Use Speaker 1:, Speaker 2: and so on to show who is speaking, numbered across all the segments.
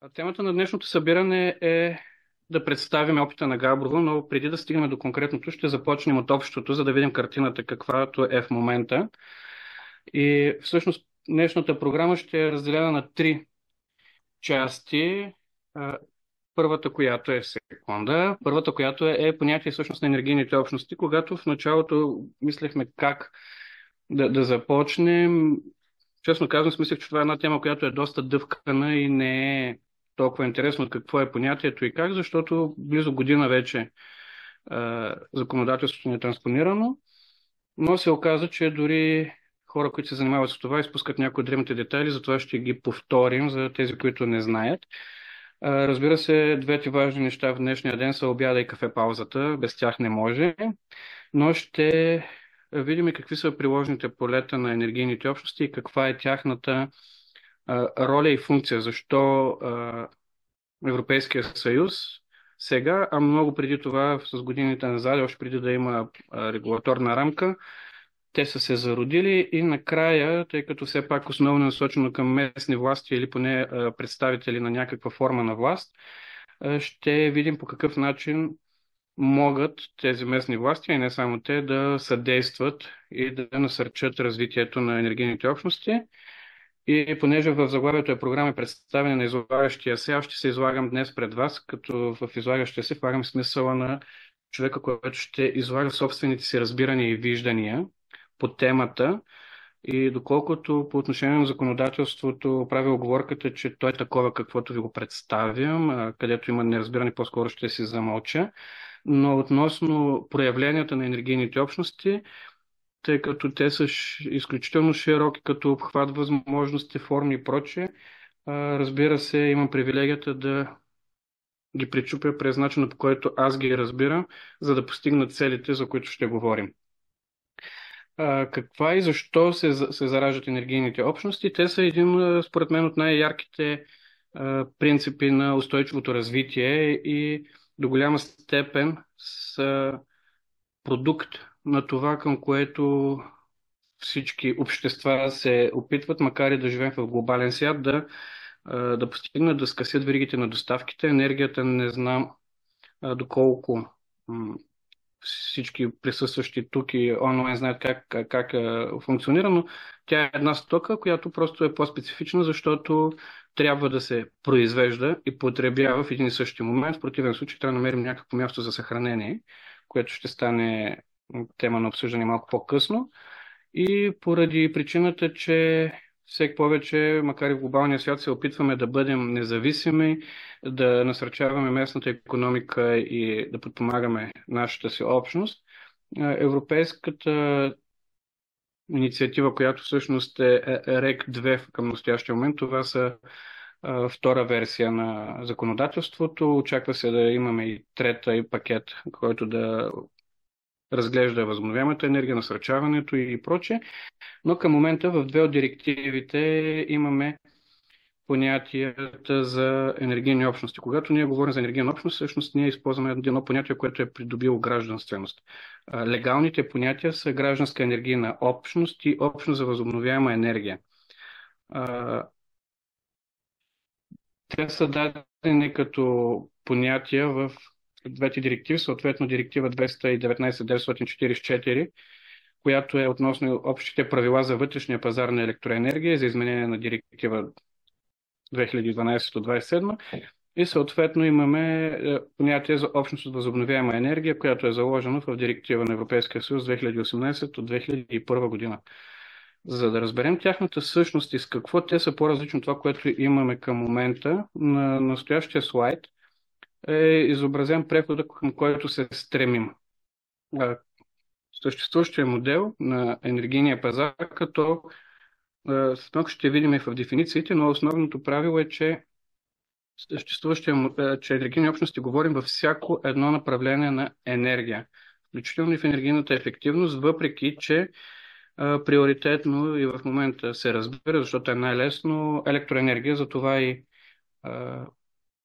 Speaker 1: Темата на днешното събиране е да представим опита на Габрово, но преди да стигнем до конкретното, ще започнем от общото, за да видим картината каквато е в момента. И всъщност днешната програма ще е разделена на три части. А, Първата, която е секунда, първата, която е понятие всъщност на енергийните общности, когато в началото мислехме как да започнем. Честно казвам, смислих, че това е една тема, която е доста дъвкана и не е толкова интересно какво е понятието и как, защото близо година вече законодателството не е транспонирано, но се оказа, че дори хора, които се занимават с това, изпускат някои от древните детайли, затова ще ги повторим за тези, които не знаят. Разбира се, двете важни неща в днешния ден са обяда и кафе паузата, без тях не може, но ще видим и какви са приложните полета на енергийните общности и каква е тяхната роля и функция. Защо Европейския съюз сега, а много преди това, с годините назад, още преди да има регулаторна рамка, те са се зародили и накрая, тъй като все пак основно е насочено към местни власти или поне представители на някаква форма на власт, ще видим по какъв начин могат тези местни власти, и не само те, да съдействат и да насърчат развитието на енергийните общности. И понеже в заглавието е програма представяне на излагащия се, аз ще се излагам днес пред вас, като в излагащия се влагам смисъла на човека, който ще излага собствените си разбирания и виждания по темата. И доколкото по отношение на законодателството прави оговорката, че той е такова, каквото ви го представям, където има неразбиране, по-скоро ще си замълча. Но относно проявленията на енергийните общности, тъй като те са изключително широки като обхват, възможности, форми и прочее. Разбира се, имам привилегията да ги пречупя през начина, по който аз ги разбирам, за да постигна целите, за които ще говорим. Каква и защо се зараждат енергийните общности? Те са един, според мен, от най-ярките принципи на устойчивото развитие и до голяма степен са продукт на това, към което всички общества се опитват, макар и да живеем в глобален свят, да постигнат да скъсят веригите на доставките. Енергията не знам доколко всички присъстващи тук и онлайн знаят как функционира, но тя е една стока, която просто е по-специфична, защото трябва да се произвежда и потребява в един и същи момент. В противен случай трябва да намерим някакво място за съхранение, което ще стане тема на обсъждане малко по-късно. И поради причината, че всеки повече, макар и в глобалния свят, се опитваме да бъдем независими, да насърчаваме местната икономика и да подпомагаме нашата си общност, европейската инициатива, която всъщност е РЕК-2 към настоящия момент, това са втора версия на законодателството. Очаква се да имаме и трета и пакет, който да разглежда възобновяемата енергия, насърчаването и прочее. Но към момента в две от директивите имаме понятията за енергийни общности. Когато ние говорим за енергийна общност, всъщност ние използваме едно понятие, което е придобило гражданственост. Легалните понятия са гражданска енергийна общност и общност за възобновяема енергия. Те са дадени като понятия в двете директиви, съответно директива 219-944, която е относно общите правила за вътрешния пазар на електроенергия за изменение на директива 2012-27 и съответно имаме понятие за общност от възобновяема енергия, която е заложена в директива на Европейския съюз 2018 от 2001 година. За да разберем тяхната същност и с какво те са по-различни от това, което имаме към момента, на настоящия слайд е изобразен прехода, към който се стремим. Съществуващия модел на енергийния пазар, като след малко ще видим и в дефинициите, но основното правило е, че че енергийни общности говорим във всяко едно направление на енергия, включително и в енергийната ефективност, въпреки че приоритетно и в момента се разбира, защото е най-лесно електроенергия, затова и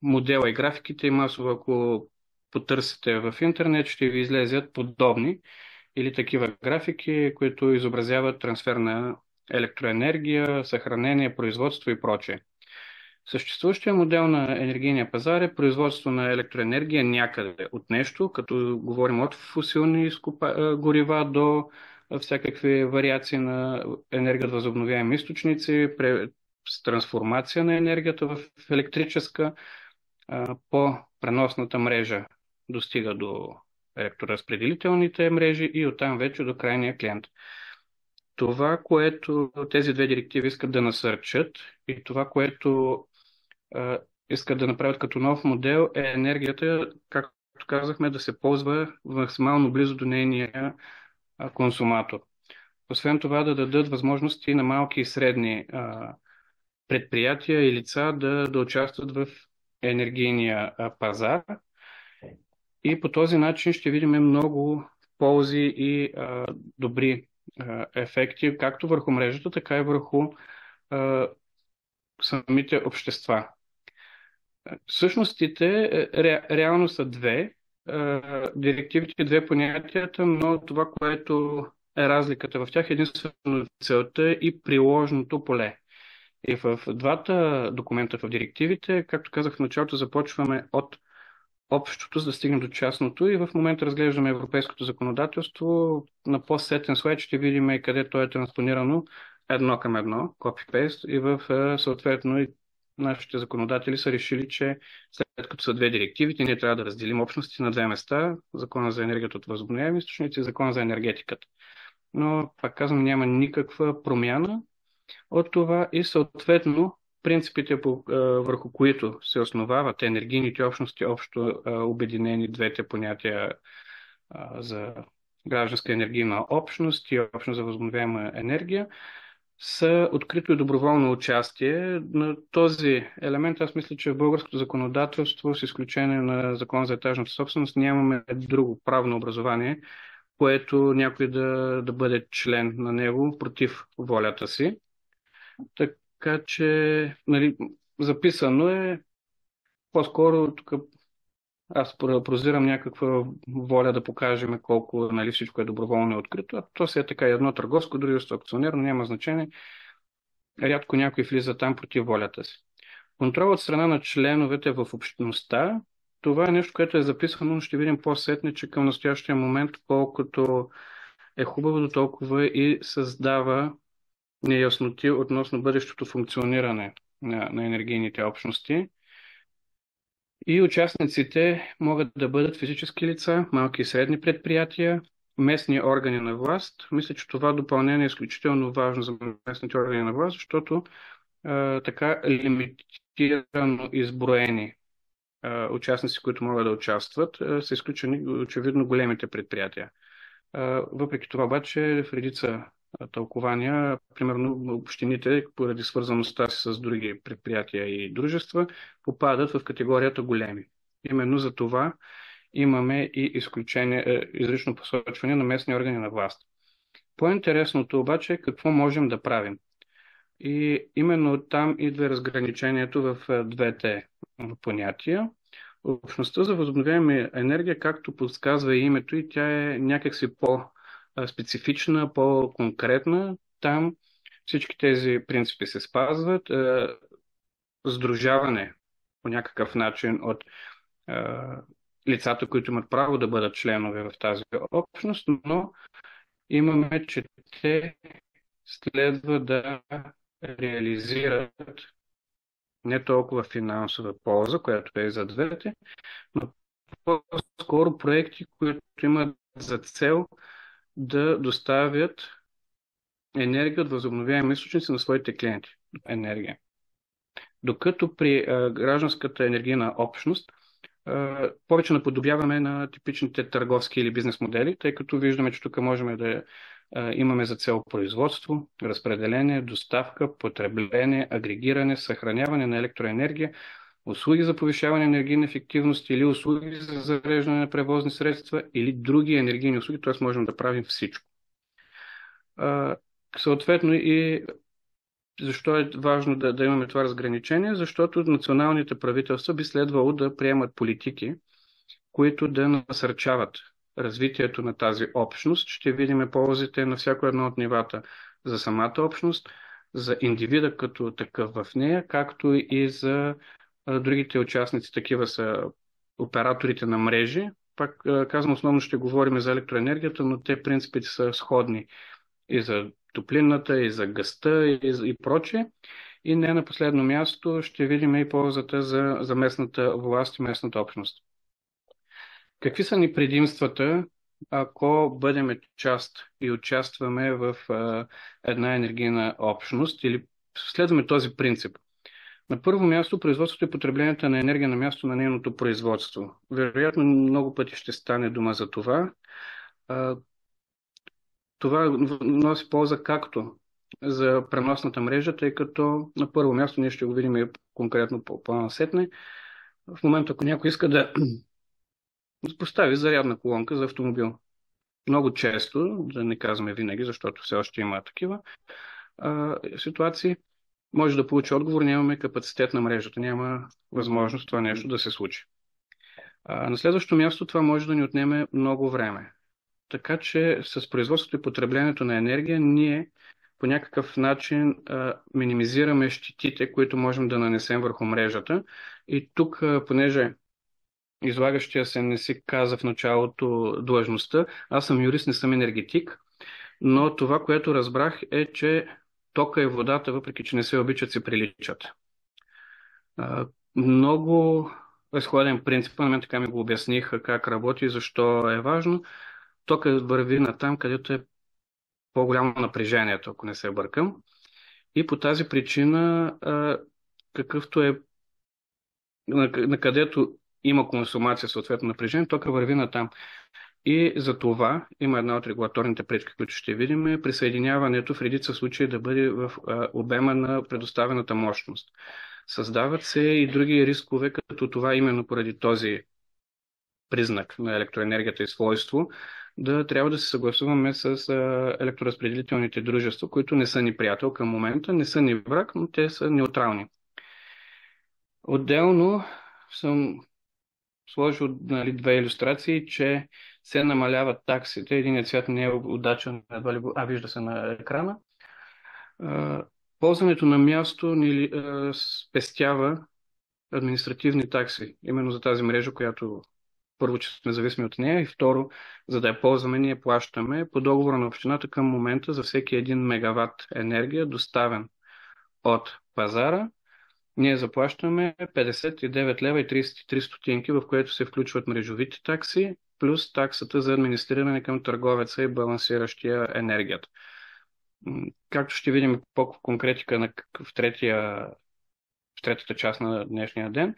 Speaker 1: модела и графиките и масово, ако потърсите в интернет, ще ви излезят подобни или такива графики, които изобразяват трансфер на електроенергия, съхранение, производство и прочее. Съществуващия модел на енергийния пазар е производство на електроенергия някъде от нещо, като говорим от фусилни горива до всякакви вариации на енергия от възобновяеми източници, с трансформация на енергията в електрическа по преносната мрежа достига до електроразпределителните мрежи и оттам вече до крайния клиент. Това, което тези две директиви искат да насърчат и това, което искат да направят като нов модел е енергията, както казахме, да се ползва максимално близо до нейния консуматор. Освен това да дадат възможности на малки и средни предприятия и лица да участват в енергийния пазар и по този начин ще видим много ползи и добри ефекти, както върху мрежата, така и върху самите общества. Същностите реално са две. Директивите две понятията, но това, което е разликата в тях, е единствено целта и приложното поле. И в двата документа в директивите, както казах в началото, започваме от общото, за да стигнем до частното и в момента разглеждаме европейското законодателство. На по-сетен слайд ще видим къде то е транспонирано едно към едно, copy-paste и в съответно и нашите законодатели са решили, че след като са две директивите, ние трябва да разделим общностите на две места, закона за енергията от възобновяеми източници и закона за енергетиката. Но, пак казвам, няма никаква промяна от това и съответно принципите, върху които се основават енергийните общности, общо обединени двете понятия за гражданска енергийна общност и общност за възобновяема енергия, са открито и доброволно участие. На този елемент аз мисля, че в българското законодателство, с изключение на закон за етажната собственост, нямаме друго правно образование, което някой да бъде член на него против волята си. Така че, нали, записано е, по-скоро тук аз прозирам някаква воля да покажем колко, нали, всичко е доброволно и открито. А то си е така едно търговско дружество, акционерно, няма значение. Рядко някой влиза там против волята си. Контрол от страна на членовете в общността, това е нещо, което е записано, но ще видим по-сетне, че към настоящия момент, колкото е хубаво, толкова и създава неясноти относно бъдещото функциониране на енергийните общности. И участниците могат да бъдат физически лица, малки и средни предприятия, местни органи на власт. Мисля, че това допълнение е изключително важно за местните органи на власт, защото така лимитирано изброени участници, които могат да участват, са изключени очевидно големите предприятия. Въпреки това обаче в редица тълкования, примерно общините, поради свързаността си с други предприятия и дружества, попадат в категорията големи. Именно за това имаме и изключение, изрично посочване на местни органи на власт. По-интересното обаче е какво можем да правим. И именно там идва разграничението в двете понятия. Общността за възобновяема енергия, както подсказва и името, и тя е някакси по-специфична, по-конкретна. Там всички тези принципи се спазват. Сдружаване по някакъв начин от лицата, които имат право да бъдат членове в тази общност, но имаме, че те следва да реализират не толкова финансова полза, която е за двете, но по-скоро проекти, които имат за цел да доставят енергия от възобновяеми източници на своите клиенти. Енергия. Докато при гражданската енергийна общност повече наподобяваме на типичните търговски или бизнес модели, тъй като виждаме, че тук можем да имаме за цел производство, разпределение, доставка, потребление, агрегиране, съхраняване на електроенергия, услуги за повишаване на енергийна ефективност или услуги за зареждане на превозни средства или други енергийни услуги, т.е. можем да правим всичко. Съответно и защо е важно да имаме това разграничение? Защото националните правителства би следвало да приемат политики, които да насърчават развитието на тази общност. Ще видим ползите на всяко едно от нивата за самата общност, за индивида като такъв в нея, както и за другите участници. Такива са операторите на мрежи. Пак казвам, основно ще говорим за електроенергията, но те принципите са сходни и за топлинната, и за гъста, и прочее. И не на последно място ще видим и ползата за местната власт и местната общност. Какви са ни предимствата, ако бъдем част и участваме в една енергийна общност или следваме този принцип? На първо място, производството и потреблението на енергия на място на нейното производство. Вероятно, много пъти ще стане дума за това. Това носи полза както за преносната мрежа, тъй като на първо място ние ще го видим и конкретно по-насетне. В момента, ако някой иска да постави зарядна колонка за автомобил, много често, да не казваме винаги, защото все още има такива ситуации, може да получи отговор: нямаме капацитет на мрежата, няма възможност това нещо да се случи. На следващо място това може да ни отнеме много време. Така че с производството и потреблението на енергия ние по някакъв начин минимизираме щетите, които можем да нанесем върху мрежата. И тук, понеже излагащия се не си каза в началото длъжността, аз съм юрист, не съм енергетик, но това, което разбрах, е, че тока и водата, въпреки че не се обичат, се приличат. Много е сходен принцип, на мен така ми го обясниха как работи и защо е важно. Тока върви на там, където е по-голямо напрежението, ако не се бъркам. И по тази причина, какъвто е, на където има консумация, съответно напрежение, тока върви на там. И за това има една от регулаторните пречки, които ще видим, е присъединяването в редица случаи да бъде в обема на предоставената мощност. Създават се и други рискове, като това именно поради този признак на електроенергията и свойство, да трябва да се съгласуваме с електроразпределителните дружества, които не са ни приятел към момента, не са ни враг, но те са неутрални. Отделно съм сложил две илюстрации, че се намаляват таксите. Единият цвят не е удачен, вижда се на екрана. Ползването на място ни спестява административни такси, именно за тази мрежа, която първо, че сме зависими от нея, и второ, за да я ползваме, ние плащаме по договора на общината към момента за всеки 1 мегаватт енергия, доставен от пазара. Ние заплащаме 59 лева и 33 стотинки, в което се включват мрежовите такси, плюс таксата за администриране към търговеца и балансиращия енергията. Както ще видим по-конкретика в третата част на днешния ден,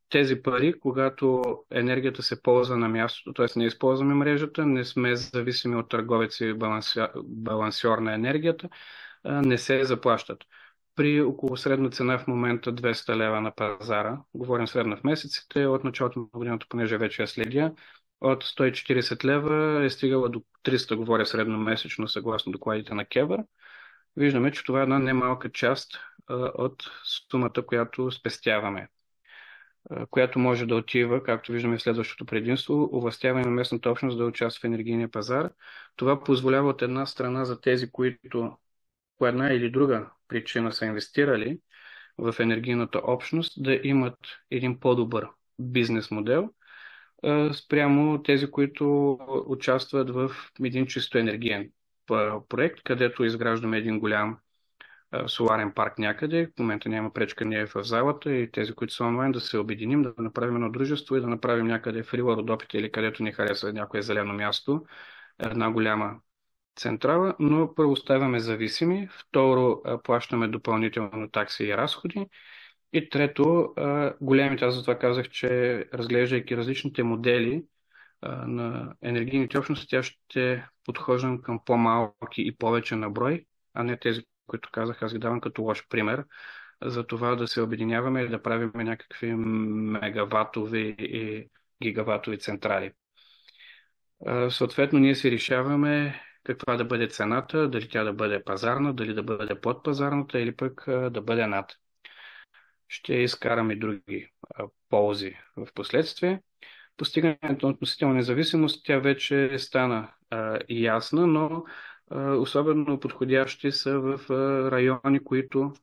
Speaker 1: тези пари, когато енергията се ползва на мястото, т.е. не използваме мрежата, не сме зависими от търговец и балансьор на енергията, не се заплащат. При около средна цена в момента 200 лева на пазара, говорим средна в месеците, от началото на годината, понеже вече я следя, от 140 лева е стигала до 300, говоря средномесечно, съгласно докладите на КЕВР. Виждаме, че това е една немалка част от сумата, която спестяваме, която може да отива, както виждаме в следващото предимство, овластяване на местната общност да участва в енергийния пазар. Това позволява от една страна за тези, които по една или друга причина са инвестирали в енергийната общност, да имат един по-добър бизнес модел спрямо тези, които участват в един чисто енергиен проект, където изграждаме един голям соларен парк някъде. В момента няма пречка, ние в залата и тези, които са онлайн, да се обединим, да направим едно дружество и да направим някъде в Рила, Родопите или където ни харесва някое зелено място, една голяма централа, но първо ставаме зависими, второ плащаме допълнително такси и разходи и трето големите, аз затова казах, че разглеждайки различните модели на енергийните общности, тя ще подхождам към по-малки и повече на брой, а не тези, които казах, аз ги давам като лош пример, за това да се обединяваме и да правим някакви мегаватови и гигаватови централи. Съответно, ние си решаваме каква да бъде цената, дали тя да бъде пазарна, дали да бъде под пазарната или пък да бъде над. Ще изкараме други ползи в последствие. Постигането на относителна независимост, тя вече стана ясна, но Особено подходящи са в райони, които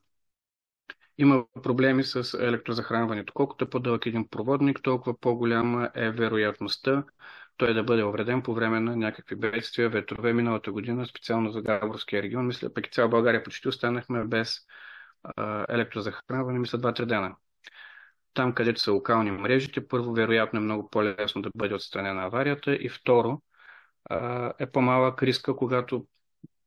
Speaker 1: има проблеми с електрозахранването. Колкото е по-дълъг един проводник, толкова по-голяма е вероятността той да бъде увреден по време на някакви бедствия, ветрове. Миналата година, специално за Габровския регион, мисля, пък и цяла България почти останахме без електрозахранване, мисля, 2-3 дена. Там, където са локални мрежите, първо, вероятно е много по-лесно да бъде отстранена аварията и второ, е по-малък риска, когато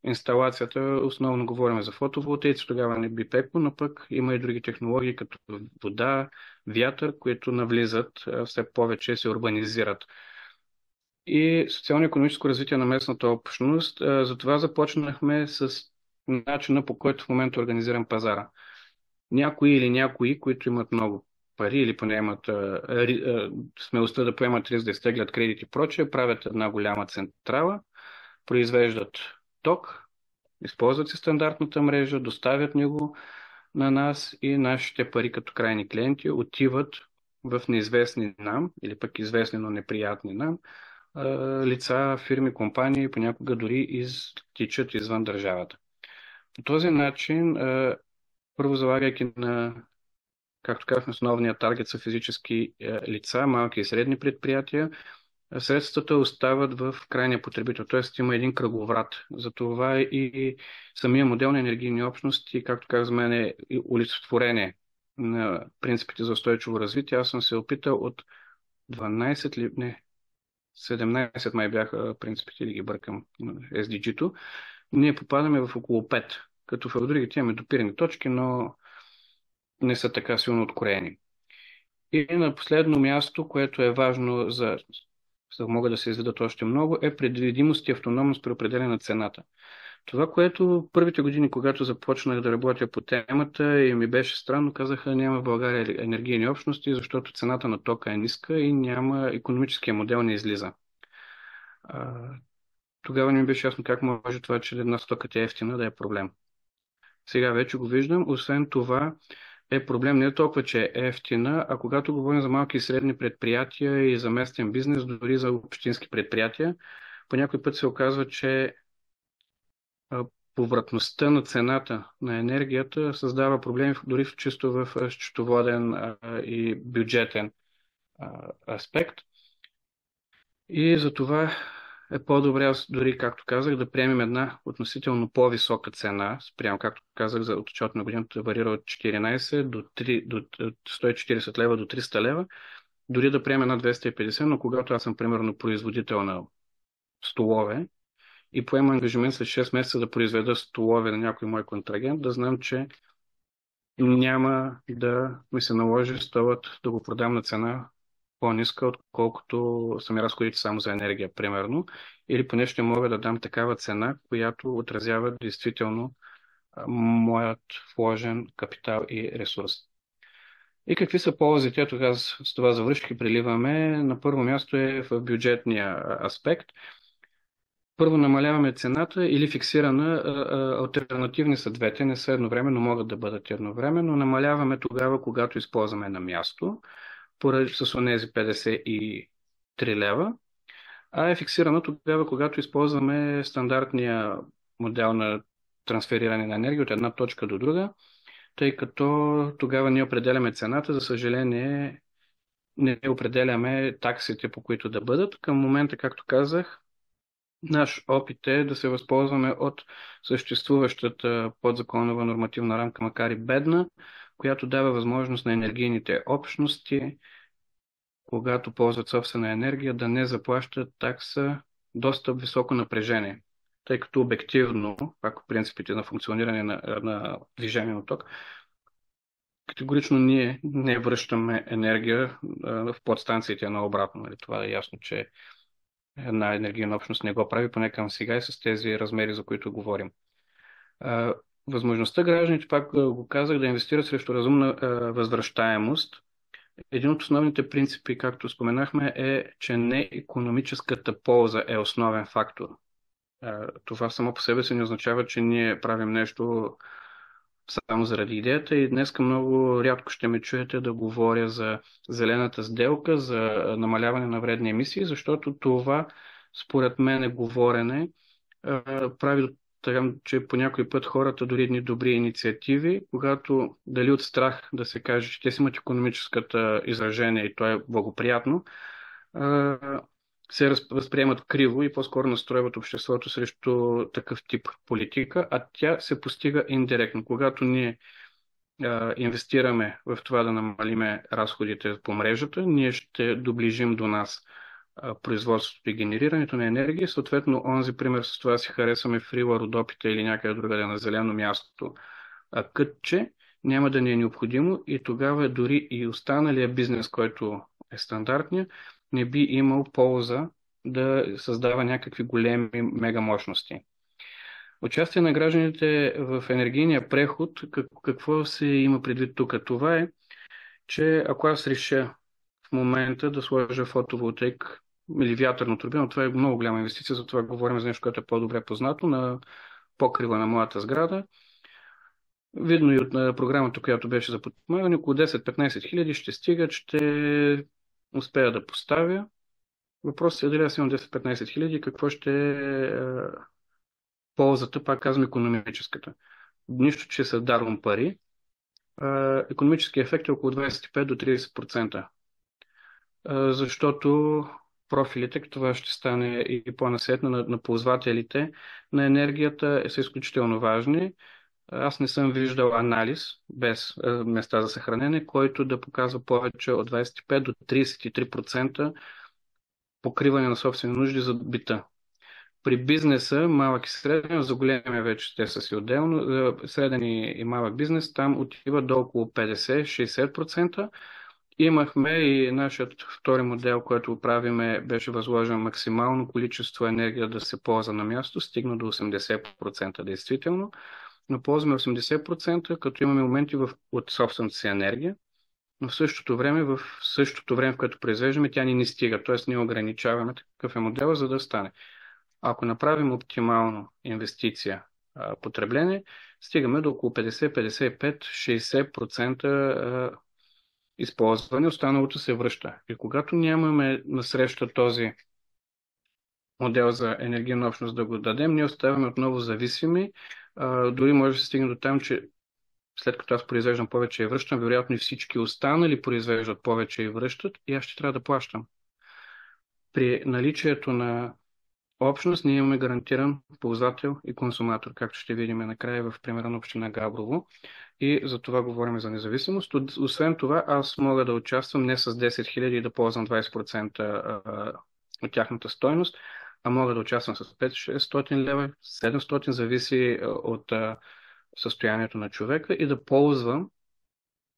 Speaker 1: инсталацията, основно говорим за фотоволтаици, тогава не би пекло, но пък има и други технологии, като вода, вятър, които навлизат все повече и се урбанизират. И социално-економическо развитие на местната общност. Затова започнахме с начина, по който в момента организирам пазара. Някои или някои, които имат много пари или поне имат смелостта да поемат риск да изтеглят кредити и прочее, правят една голяма централа, произвеждат ток, използват си стандартната мрежа, доставят ни го на нас и нашите пари като крайни клиенти отиват в неизвестни нам или пък известни, но неприятни нам лица, фирми, компании, понякога дори изтичат извън държавата. По този начин, първо залагайки на, както казахме, основния таргет са физически лица, малки и средни предприятия, средствата остават в крайния потребител, т.е. има един кръговрат. Затова и самия модел на енергийни общности, както казах, за мен е олицетворение на принципите за устойчиво развитие. Аз съм се опитал от 12 ли, не, 17 май бяха принципите, или ги бъркам, SDG-то. Ние попадаме в около 5, като в другите имаме допирани точки, но не са така силно откроени. И на последно място, което е важно за да могат да се изведат още много, е предвидимост и автономност при определение на цената. Това, което първите години, когато започнах да работя по темата и ми беше странно, казаха, няма в България енергийни общности, защото цената на тока е ниска и няма икономическия модел не излиза. Тогава не ми беше ясно как може това, че една стока е ефтина, да е проблем. Сега вече го виждам. Освен това е проблем не толкова, че е ефтина, а когато говорим за малки и средни предприятия и за местен бизнес, дори за общински предприятия, по някой път се оказва, че повратността на цената на енергията създава проблеми дори чисто в счетоводен и бюджетен аспект. И за това е по-добре, аз дори, както казах, да приемем една относително по-висока цена, спрямо, както казах, за отчет на годината варира от 14 до 140 лева до 300 лева, дори да приемем една 250, но когато аз съм, примерно, производител на столове и поема ангажимент след 6 месеца да произведа столове на някой мой контрагент, да знам, че няма да ми се наложи столът да го продам на цена по-ниска, отколкото са ми разходите само за енергия, примерно, или поне ще мога да дам такава цена, която отразява действително моят вложен капитал и ресурс. И какви са ползите? Тогава с това завърших и приливаме. На първо място е в бюджетния аспект. Първо намаляваме цената или фиксирана, алтернативни са двете, не са едновременно, могат да бъдат едновременно. Намаляваме тогава, когато използваме на място, поради с онези 53 лева, а е фиксирано тогава, когато използваме стандартния модел на трансфериране на енергия от една точка до друга, тъй като тогава ние определяме цената, за съжаление не определяме таксите, по които да бъдат. Към момента, както казах, наш опит е да се възползваме от съществуващата подзаконова нормативна рамка, макар и бедна, която дава възможност на енергийните общности, когато ползват собствена енергия, да не заплащат такса доста високо напрежение. Тъй като обективно, пак принципите на функциониране на движение на ток, категорично ние не връщаме енергия в подстанциите на обратно. Това е ясно, че една енергийна общност не го прави, поне към сега и с тези размери, за които говорим. Възможността гражданите, пак го казах, да инвестират срещу разумна възвръщаемост. Един от основните принципи, както споменахме, е, че не икономическата полза е основен фактор. Това само по себе си не означава, че ние правим нещо само заради идеята и днес много рядко ще ме чуете да говоря за зелената сделка, за намаляване на вредни емисии, защото това, според мен, е говорене прави така, че по някой път хората дори едни добри инициативи, когато дали от страх да се каже, че те си имат икономическата изражение и то е благоприятно, се възприемат криво и по-скоро настройват обществото срещу такъв тип политика, а тя се постига индиректно. Когато ние инвестираме в това да намалиме разходите по мрежата, ние ще доближим до нас производството и генерирането на енергия. Съответно, онзи пример с това си харесваме в Рила, Родопите или някъде другаде на зелено място, кътче, няма да ни е необходимо и тогава дори и останалия бизнес, който е стандартния, не би имал полза да създава някакви големи мегамощности. Участие на гражданите в енергийния преход, какво се има предвид тук? Това е, че ако аз реша в момента да сложа фотоволтаик или вятърна турбина, това е много голяма инвестиция, затова говорим за нещо, което е по-добре познато на покрива на моята сграда. Видно и от програмата, която беше за подпомагане, около 10-15 хиляди ще стигат, ще успея да поставя. Въпросът е дали аз имам 10-15 хиляди, какво ще е ползата, пак казвам, икономическата. Нищо, че се дарвам пари. Икономически ефект е около 25 до 30%. Защото профилите, това ще стане и по-насетно на ползвателите на енергията, са изключително важни. Аз не съм виждал анализ без места за съхранение, който да показва повече от 25 до 33% покриване на собствени нужди за бита. При бизнеса, малък и среден, за големия вече те са си отделно, за среден и малък бизнес, там отива до около 50-60%. Имахме и нашият втори модел, който правиме, беше възложен максимално количество енергия да се ползва на място, стигна до 80% действително, но ползваме 80%, като имаме моменти от собствената си енергия, но в същото време, в което произвеждаме, тя ни не стига, т.е. ние ограничаваме такъв е модел, за да стане. Ако направим оптимално инвестиция потребление, стигаме до около 50, 55, 60% използване, останалото се връща. И когато нямаме насреща този модел за енергийна общност да го дадем, ние оставаме отново зависими. Дори може да се стигне до там, че след като аз произвеждам повече и връщам, вероятно и всички останали произвеждат повече и връщат и аз ще трябва да плащам. При наличието на общност ние имаме гарантиран ползвател и консуматор, както ще видим накрая в примера на община Габрово. И за това говорим за независимост. Освен това, аз мога да участвам не с 10 000 и да ползвам 20% от тяхната стойност, а мога да участвам с 500-600 лева, 700, зависи от състоянието на човека и да ползвам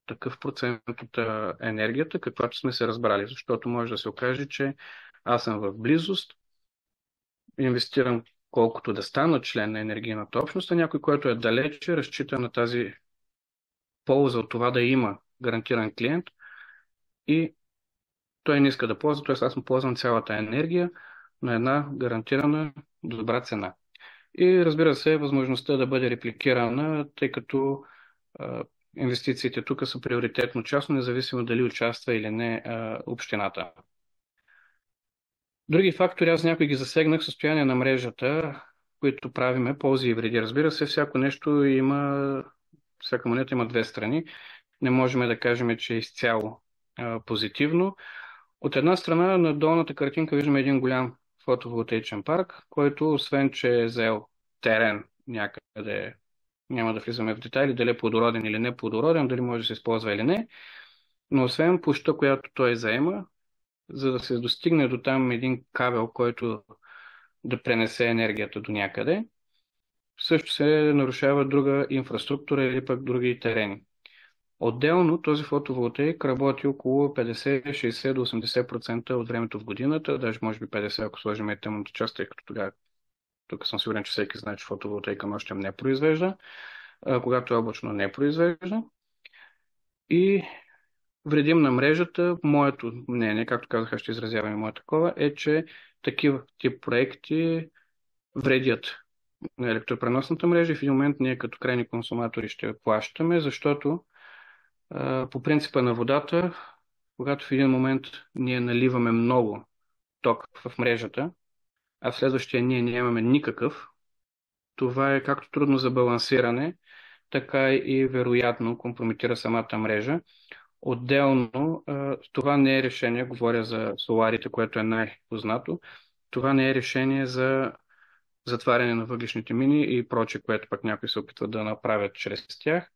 Speaker 1: такъв процент от енергията, каквато сме се разбрали. Защото може да се окаже, че аз съм в близост, инвестирам колкото да стана член на енергийната общност, а някой, който е далече, разчита на тази полза от това да има гарантиран клиент и той не иска да ползва, т.е. аз му ползвам цялата енергия на една гарантирана добра цена. И разбира се, възможността да бъде репликирана, тъй като инвестициите тук са приоритетно частно, независимо дали участва или не общината. Други фактори, аз някой ги засегнах, състояние на мрежата, които правиме, ползи и вреди. Разбира се, всяка монета има две страни. Не можем да кажем, че е изцяло позитивно. От една страна, на долната картинка виждаме един голям фотоволтаичен парк, който, освен че е заел терен някъде, няма да влизаме в детайли, дали е плодороден или не плодороден, дали може да се използва или не, но освен площта, която той заема, за да се достигне до там един кабел, който да пренесе енергията до някъде, също се нарушава друга инфраструктура или пък други терени. Отделно този фотоволтаик работи около 50, 60 до 80% от времето в годината, даже може би 50, ако сложим и тъмната част, тъй като тогава, тук съм сигурен, че всеки знае, че фотоволтаика нощем не произвежда, когато е облачно не произвежда. И вредим на мрежата, моето мнение, както казах, ще изразяваме мое такова, е, че такива тип проекти вредят на електропреносната мрежа и в един момент ние като крайни консуматори ще плащаме, защото по принципа на водата, когато в един момент ние наливаме много ток в мрежата, а в следващия ние нямаме никакъв, това е както трудно за балансиране, така и вероятно компрометира самата мрежа. Отделно, това не е решение, говоря за соларите, което е най-познато, това не е решение за затваряне на въглишните мини и проче, което пък някои се опитват да направят чрез тях,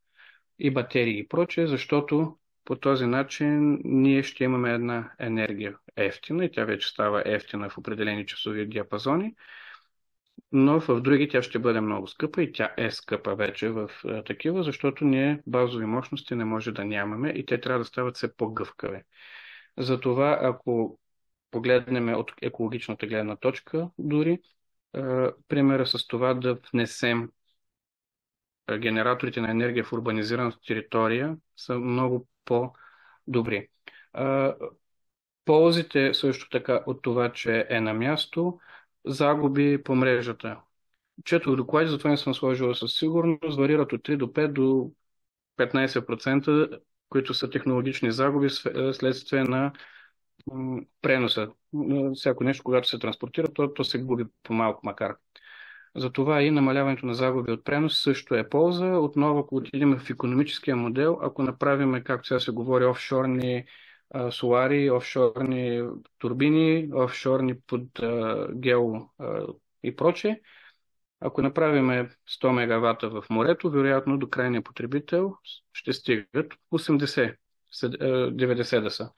Speaker 1: и батерии и проче, защото по този начин ние ще имаме една енергия ефтина и тя вече става ефтина в определени часови диапазони, но в други тя ще бъде много скъпа и тя е скъпа вече в такива, защото ние базови мощности не може да нямаме и те трябва да стават все по-гъвкави. Затова, ако погледнем от екологичната гледна точка, дори примера с това да внесем генераторите на енергия в урбанизираната територия са много по-добри. Ползите също така от това, че е на място, загуби по мрежата. Четох доклади, затова не съм сложила със сигурност, варират от 3 до 5 до 15%, които са технологични загуби следствие на преноса. Всяко нещо, когато се транспортира, то се губи по-малко макар. Затова и намаляването на загуби от пренос също е полза. Отново, ако отидем в икономическия модел, ако направим, както сега се говори, офшорни солари, офшорни турбини, офшорни под гео и прочее, ако направим 100 мегавата в морето, вероятно до крайния потребител ще стигат 80, 90 да са.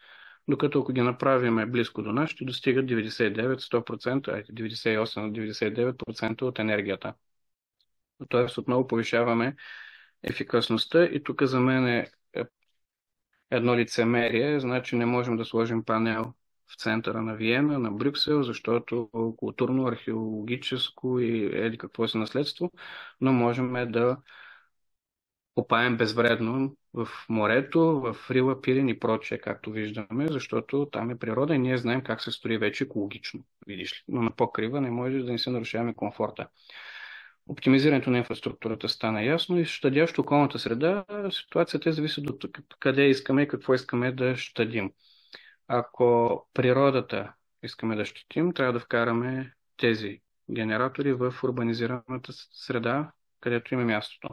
Speaker 1: Докато ако ги направим близко до нас, ще достигат 99-100%, 98-99% от енергията. Тоест отново повишаваме ефикасността и тук за мен е едно лицемерие, значи не можем да сложим панел в центъра на Виена, на Брюксел, защото културно, археологическо и еди какво е наследство, но можем да копаем безвредно в морето, в Рила, Пирин и прочее, както виждаме, защото там е природа и ние знаем как се строи вече екологично, видиш ли. Но на покрива не може да не се нарушаваме комфорта. Оптимизирането на инфраструктурата стана ясно и щадящо околната среда, ситуацията зависи до къде искаме и какво искаме да щадим. Ако природата искаме да щитим, трябва да вкараме тези генератори в урбанизираната среда, където има мястото.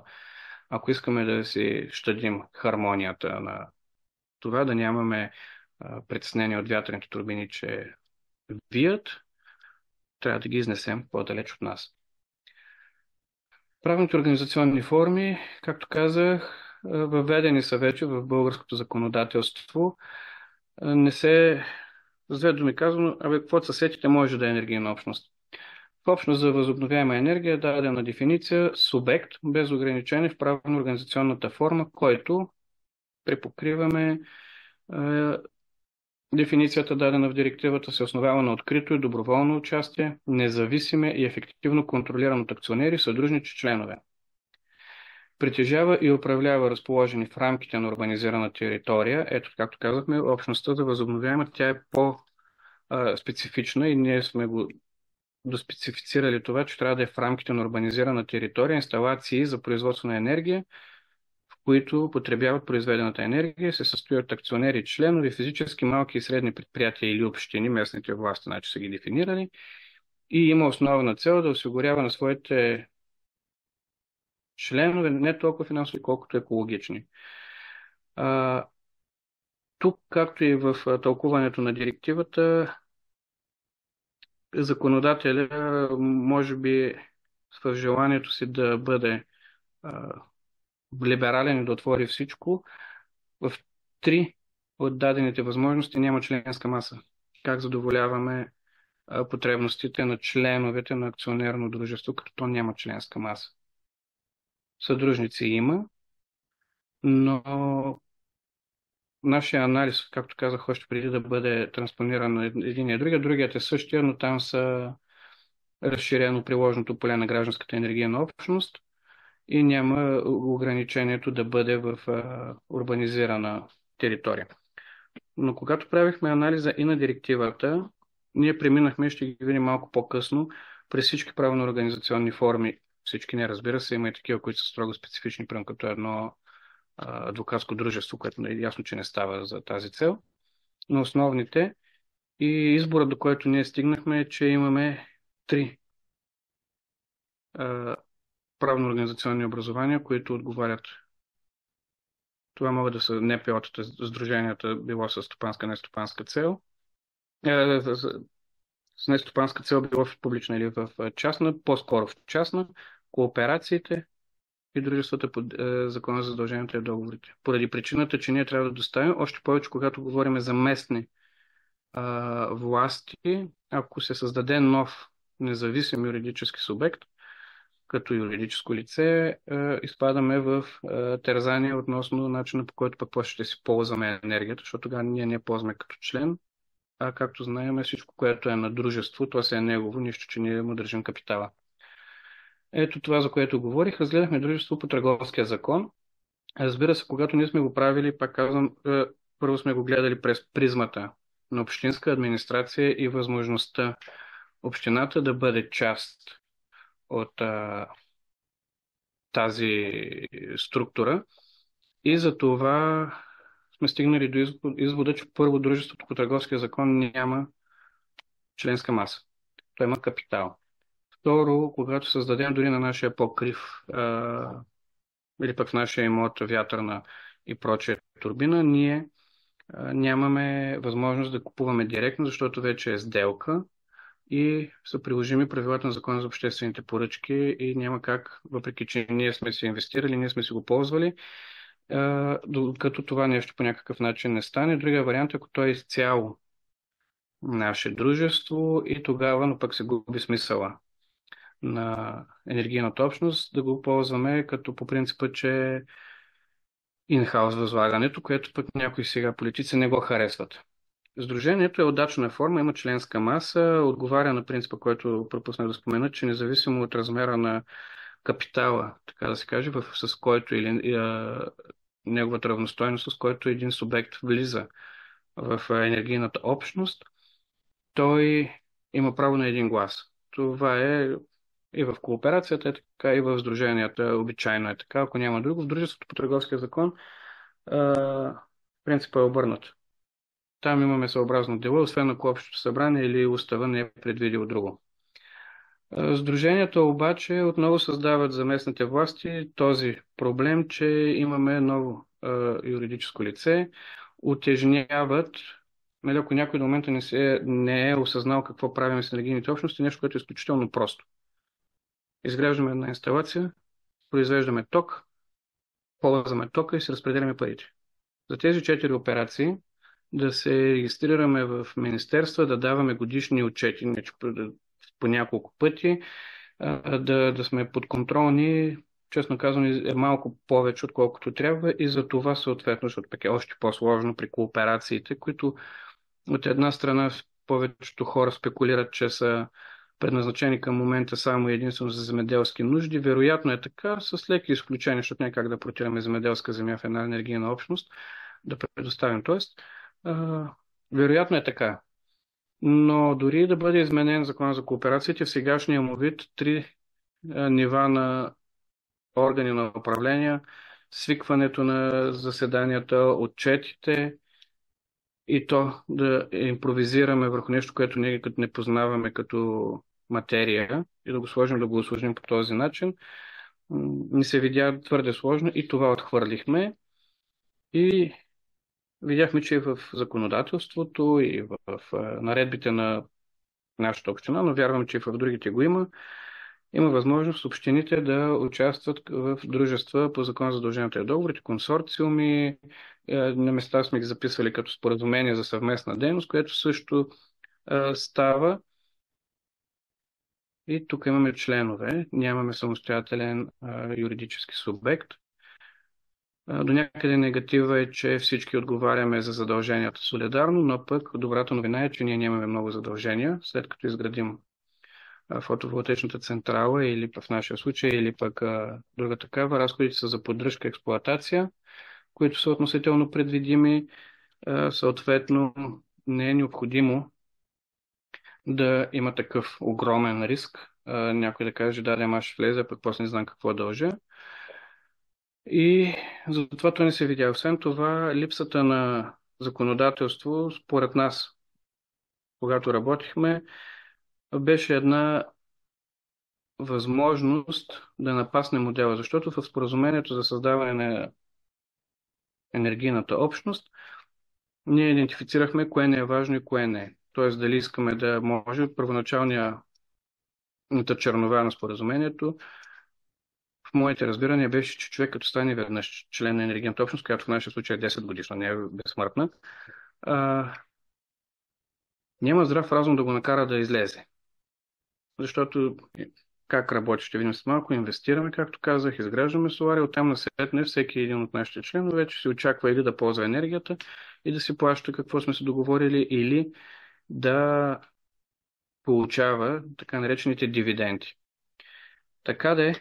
Speaker 1: Ако искаме да си щадим хармонията на това, да нямаме притеснение от вятърните турбини, че вият, трябва да ги изнесем по-далеч от нас. Правните организационни форми, както казах, въведени са вече в българското законодателство. Не се, с две думи казано, каквото са сетите, може да е енергийна общност. В общност за възобновяема енергия е дадена дефиниция субект без ограничение в правно-организационната форма, който припокриваме дефиницията, дадена в директивата, се основава на открито и доброволно участие, независими и ефективно контролиран от акционери, съдружници, членове. Притежава и управлява разположени в рамките на урбанизирана територия. Ето, както казахме, общността за възобновяема, тя е по-специфична и ние сме го доспецифицирали това, че трябва да е в рамките на урбанизирана територия, инсталации за производство на енергия, които потребяват произведената енергия, се състоят от акционери, членове, физически малки и средни предприятия или общини, местните власти, значи са ги дефинирали, и има основна цел да осигурява на своите членове не толкова финансови, колкото екологични. Тук, както и в тълкуването на директивата, законодателя може би в желанието си да бъде либерален и да отвори всичко, в 3 от дадените възможности няма членска маса. Как задоволяваме потребностите на членовете на акционерно дружество, като то няма членска маса? Съдружници има, но нашия анализ, както казах още преди да бъде транспониран на един и другият е същия, но там са разширено приложното поле на гражданската енергийна общност и няма ограничението да бъде в урбанизирана територия. Но когато правихме анализа и на директивата, ние преминахме, ще ги видим малко по-късно, през всички правно-организационни форми. Всички не, разбира се, има и такива, които са строго специфични, прямо като едно адвокатско дружество, което е ясно, че не става за тази цел. Но основните и избора, до който ние стигнахме, е, че имаме 3 правно-организационни образования, които отговарят. Това могат да са НПО-тата, сдруженията, било с стопанска, нестопанска цел. С нестопанска цел, било в публична или в частна, по-скоро в частна, кооперациите и дружествата по Закона за задълженията и договорите. Поради причината, че ние трябва да доставим, още повече когато говорим за местни власти, ако се създаде нов независим юридически субект, като юридическо лице, изпадаме в терзание относно начина, по който пък после ще си ползваме енергията, защото тогава ние не я ползваме като член, а както знаем всичко, което е на дружество, то се е негово, нищо, че ние му държим капитала. Ето това, за което говорих. Разгледахме дружество по търговския закон. Разбира се, когато ние сме го правили, пак казвам, първо сме го гледали през призмата на общинска администрация и възможността общината да бъде част от тази структура. И за това сме стигнали до извода, че първо дружеството по търговския закон няма членска маса. Той има капитал. Второ, когато създадем дори на нашия покрив или пък в нашия имот вятърна и прочее турбина, ние нямаме възможност да купуваме директно, защото вече е сделка и са приложими правилата на Закона за обществените поръчки и няма как, въпреки че ние сме си инвестирали, ние сме си го ползвали, докато това нещо по някакъв начин не стане. Другия вариант е, ако той е изцяло наше дружество и тогава, но пък се губи смисъла на енергийната общност, да го ползваме като по принципа, че инхаус възлагането, което пък някои сега политици не го харесват. Сдружението е удачна форма, има членска маса, отговаря на принципа, който пропуснах да спомена, че независимо от размера на капитала, така да се каже, с който или неговата равностойност, с който един субект влиза в енергийната общност, той има право на един глас. Това е и в кооперацията, е така, и в сдруженията обичайно е така. Ако няма друго, в дружеството по търговския закон принципът е обърнат. Там имаме съобразно дело, освен ако общото събрание или устава не е предвидил друго. Сдруженията обаче отново създават за местните власти този проблем, че имаме ново юридическо лице, утежняват, нали, ако някой до момента не е осъзнал какво правим с енергийните общности, нещо, което е изключително просто. Изграждаме една инсталация, произвеждаме ток, ползваме тока и се разпределяме парите. За тези 4 операции да се регистрираме в министерства, да даваме годишни отчети по няколко пъти, да сме подконтролни, честно казвам, е малко повече, отколкото трябва и за това съответно, защото пък е още по-сложно при кооперациите, които от една страна повечето хора спекулират, че са предназначени към момента само и единствено за земеделски нужди. Вероятно е така, с леки изключения, защото няма как да протираме земеделска земя в една енергийна общност, да предоставим. Тоест, вероятно е така. Но дори да бъде изменен закон за кооперациите, в сегашния му вид 3 нива на органи на управление, свикването на заседанията, отчетите и то да импровизираме върху нещо, което ние като не познаваме като материя и да го сложим, да го усложним по този начин, ни се видя твърде сложно и това отхвърлихме. И видяхме, че и в законодателството, и в наредбите на нашата община, но вярвам, че и в другите го има възможност общините да участват в дружества по закон за задълженията и договорите, консорциуми. На места сме ги записвали като споразумение за съвместна дейност, което също става. И тук имаме членове, нямаме самостоятелен юридически субект. До някъде негатива е, че всички отговаряме за задълженията солидарно, но пък добрата новина е, че ние нямаме много задължения, след като изградим фотоволтаичната централа или в нашия случай, или пък друга такава. Разходите са за поддръжка и експлоатация, които са относително предвидими. Съответно, не е необходимо да има такъв огромен риск. Някой да каже, да, аз ще влезе, пък после не знам какво дължа. И затова то не се видя. Освен това, липсата на законодателство, според нас, когато работихме, беше една възможност да напасне модела, защото в споразумението за създаване на енергийната общност ние идентифицирахме кое не е важно и кое не е. Тоест дали искаме да може първоначалната чернова на споразумението. В моите разбирания беше, че човек като стане веднъж член на енергийната общност, която в нашия случай е 10 годишна, не е безсмъртна, а, няма здрав разум да го накара да излезе. Защото как работи, ще видим след малко, инвестираме, както казах, изграждаме солари, оттам насетне всеки един от нашите членове вече се очаква или да ползва енергията и да си плаща какво сме се договорили, или да получава така наречените дивиденти. Така де,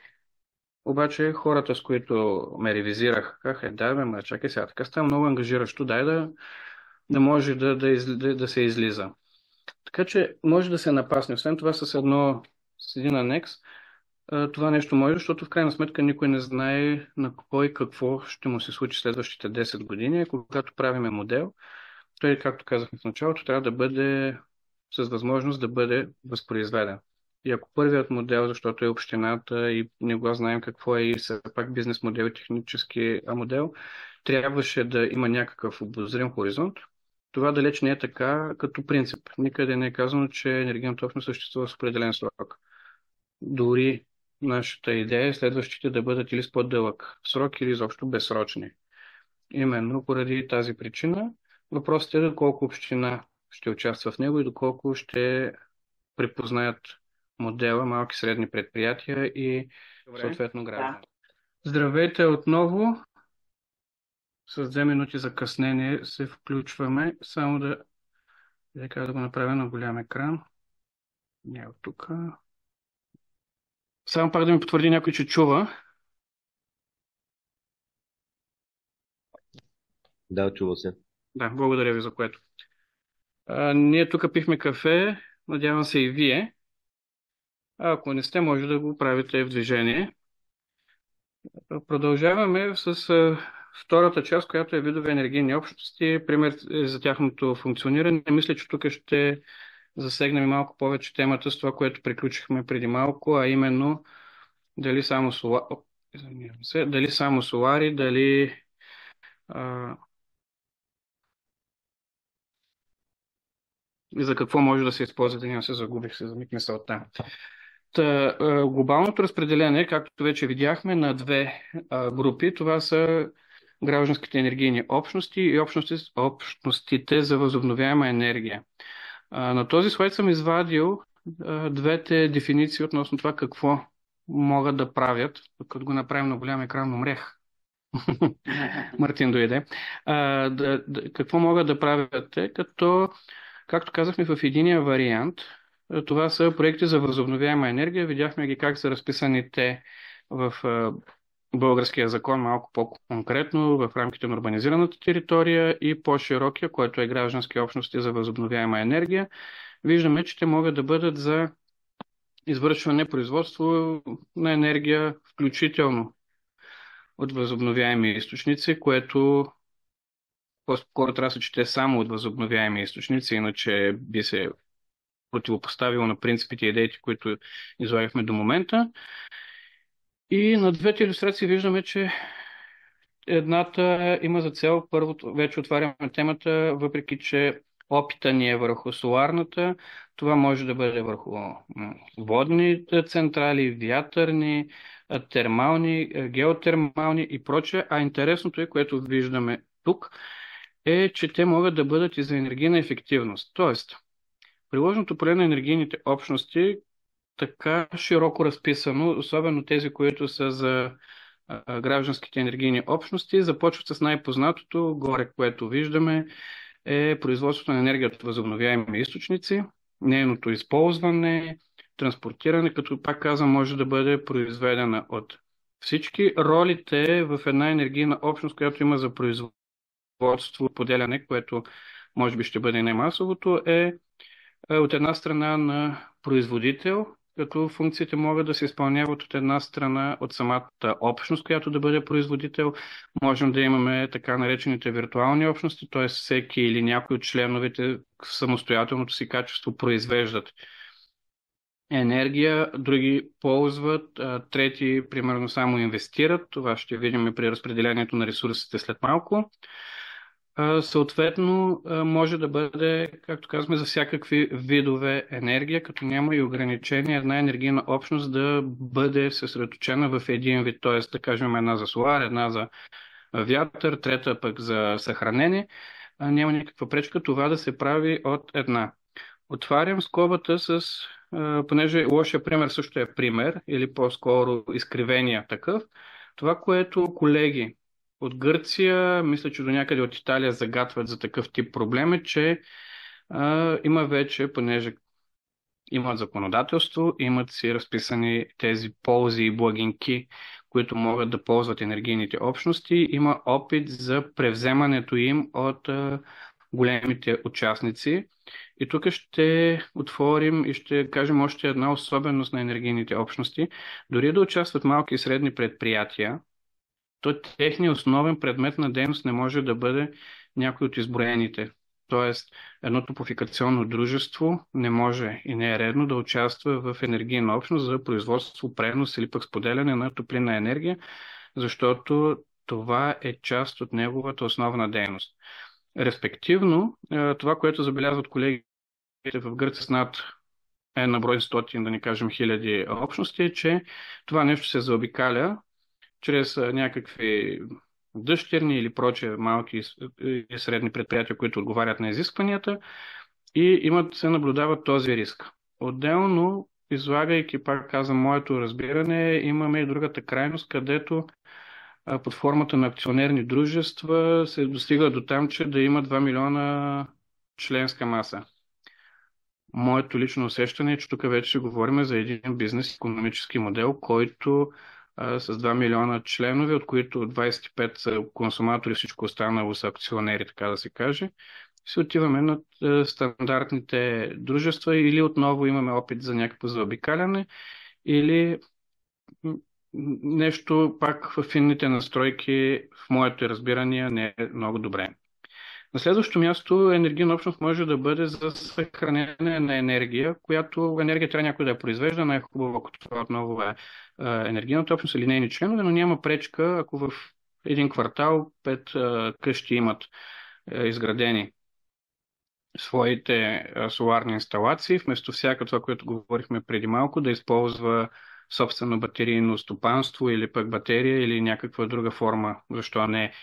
Speaker 1: обаче хората, с които ме ревизирах, казаха, да, бе, ма, чакай сега, така става много ангажиращо, дай да може да се излиза. Така че може да се напасне. Освен това с един анекс, това нещо може, защото в крайна сметка никой не знае на кой какво ще му се случи следващите 10 години. Когато правиме модел, той, както казахме в началото, трябва да бъде с възможност да бъде възпроизведен. И ако първият модел, защото е общината и не го знаем какво е и все пак бизнес модел и технически модел, трябваше да има някакъв обозрим хоризонт, това далеч не е така като принцип. Никъде не е казано, че енергийната общност съществува с определен срок. Дори нашата идея е следващите да бъдат или с по-дълъг срок, или изобщо безсрочни. Именно поради тази причина въпросът е доколко община ще участва в него и доколко ще припознаят модела малки и средни предприятия и
Speaker 2: Добре.
Speaker 1: съответно граждани. Здравейте отново. С 2 минути закъснение се включваме. Само да го направя на голям екран. Не от тук. Само пак да ми потвърди някой, че чува.
Speaker 2: Да, чува се.
Speaker 1: Да, благодаря ви за което. Ние тук пихме кафе, надявам се и вие. Ако не сте, може да го правите в движение. Продължаваме с втората част, която е видове енергийни общности, пример за тяхното функциониране. Мисля, че тук ще засегнем малко повече темата с това, което приключихме преди малко, а именно дали само солари, дали и за какво може да се използва, да няма се загубих се за миг мисълта. Глобалното разпределение, както вече видяхме, на две групи. Това са гражданските енергийни общности и общностите за възобновяема енергия. На този слайд съм извадил двете дефиниции относно това какво могат да правят. Като го направим на голям екран, умрех. Мартин дойде. Какво могат да правят те, като, както казахме в единия вариант, това са проекти за възобновяема енергия. Видяхме ги как са разписани те в българския закон малко по-конкретно в рамките на урбанизираната територия и по-широкия, който е граждански общности за възобновяема енергия. Виждаме, че те могат да бъдат за извършване производство на енергия, включително от възобновяеми източници, което по-скоро трябва да се чете само от възобновяеми източници, иначе би се противопоставило на принципите и идеите, които излагахме до момента. И на двете илюстрации виждаме, че едната има за цел, първото, вече отваряме темата, въпреки че опита ни е върху соларната, това може да бъде върху водни централи, вятърни, термални, геотермални и прочее. А интересното е, което виждаме тук, е, че те могат да бъдат и за енергийна ефективност. Тоест, приложното поле на енергийните общности така широко разписано, особено тези, които са за гражданските енергийни общности, започват с най-познатото, горе, което виждаме, е производството на енергия от възобновяеми източници, нейното използване, транспортиране, като пак казвам, може да бъде произведена от всички. Ролите в една енергийна общност, която има за производство, поделяне, което може би ще бъде най-масовото, е от една страна на производител, като функциите могат да се изпълняват от една страна от самата общност, която да бъде производител. Можем да имаме така наречените виртуални общности, т.е. всеки или някой от членовете в самостоятелното си качество произвеждат енергия, други ползват, трети примерно само инвестират. Това ще видим и при разпределението на ресурсите след малко. Съответно, може да бъде, както казваме, за всякакви видове енергия, като няма и ограничение една енергийна общност да бъде съсредоточена в един вид, т.е. да кажем една за солар, една за вятър, трета пък за съхранение. Няма никаква пречка това да се прави от една. Отварям скобата понеже лошия пример също е пример, или по-скоро изкривения такъв, това, което колеги от Гърция, мисля, че до някъде от Италия загатват за такъв тип проблем е, че има вече, понеже имат законодателство, имат си разписани тези ползи и благинки, които могат да ползват енергийните общности, има опит за превземането им от големите участници. И тук ще отворим и ще кажем още една особеност на енергийните общности. Дори да участват малки и средни предприятия, то техният основен предмет на дейност не може да бъде някой от изброените. Тоест, едно топлофикационно дружество не може и не е редно да участва в енергийна общност за производство, пренос или пък споделяне на топлинна енергия, защото това е част от неговата основна дейност. Респективно, това, което забелязват колегите в Гърция с над на брой стотин, да не кажем хиляди общности, е, че това нещо се заобикаля чрез някакви дъщерни или прочие малки и средни предприятия, които отговарят на изискванията и се наблюдава този риск. Отделно, излагайки, пак казвам, моето разбиране, имаме и другата крайност, където под формата на акционерни дружества се достига до там, че да има 2 милиона членска маса. Моето лично усещане е, че тук вече ще говорим за един бизнес-икономически модел, който с 2 милиона членове, от които 25 са консуматори, всичко останало са акционери, така да се каже, се отиваме на стандартните дружества или отново имаме опит за някакво заобикаляне, или нещо пак в финните настройки, в моето разбиране, не е много добре. На следващото място енергийна общност може да бъде за съхранение на енергия, която енергия трябва някой да я произвежда. Най-хубаво, ако това отново е енергийната общност или нейни членове, но няма пречка, ако в един квартал 5 къщи имат изградени своите соларни инсталации, вместо всяка това, което говорихме преди малко, да използва собствено батерийно стопанство или пък батерия или някаква друга форма, защо не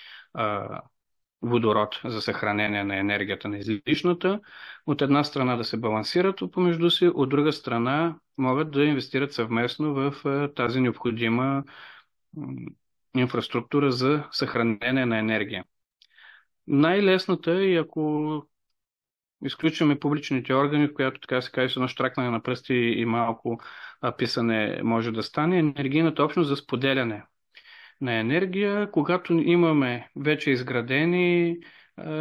Speaker 1: водород за съхранение на енергията на излишната. От една страна да се балансират помежду си, от друга страна могат да инвестират съвместно в тази необходима инфраструктура за съхранение на енергия. Най-лесната и ако изключваме публичните органи, в която така се каже с едно штракване на пръсти и малко писане може да стане, енергийната общност за споделяне на енергия, когато имаме вече изградени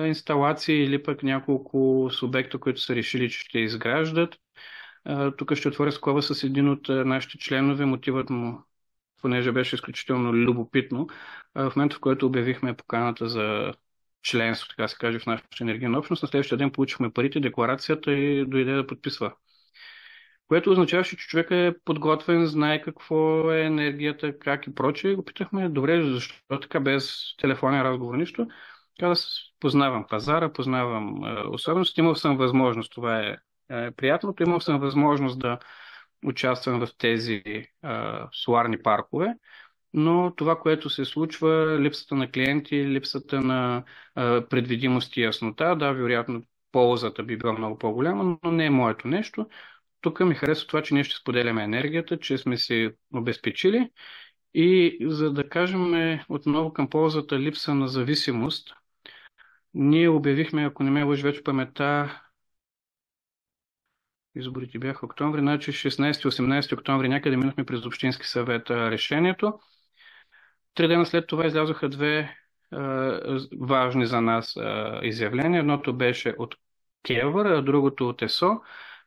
Speaker 1: инсталации или пък няколко субекта, които са решили, че ще изграждат. Тук ще отворя скоба с един от нашите членове. Мотивът му, понеже беше изключително любопитно, в момента, в който обявихме поканата за членство, така се каже, в нашата енергийна общност, на следващия ден получихме парите, декларацията и дойде да подписва. Което означаваше, че човек е подготвен, знае какво е енергията, как и прочее. Го питахме, добре, защо така без телефонен разговор, нищо. Така да познавам пазара, познавам особености, имал съм възможност, това е приятното, имал съм възможност да участвам в тези соларни паркове, но това, което се случва, липсата на клиенти, липсата на предвидимост и яснота, да, вероятно ползата би била много по-голяма, но не е моето нещо. Тук ми харесва това, че ние ще споделяме енергията, че сме се обезпечили и за да кажем отново към ползата липса на зависимост, ние обявихме, ако не ме лъжи вече паметта, изборите бяха октомври, значи 16-18 октомври някъде минахме през Общински съвет решението. 3 дена след това излязоха две важни за нас изявления. Едното беше от КЕВР, а другото от ЕСО.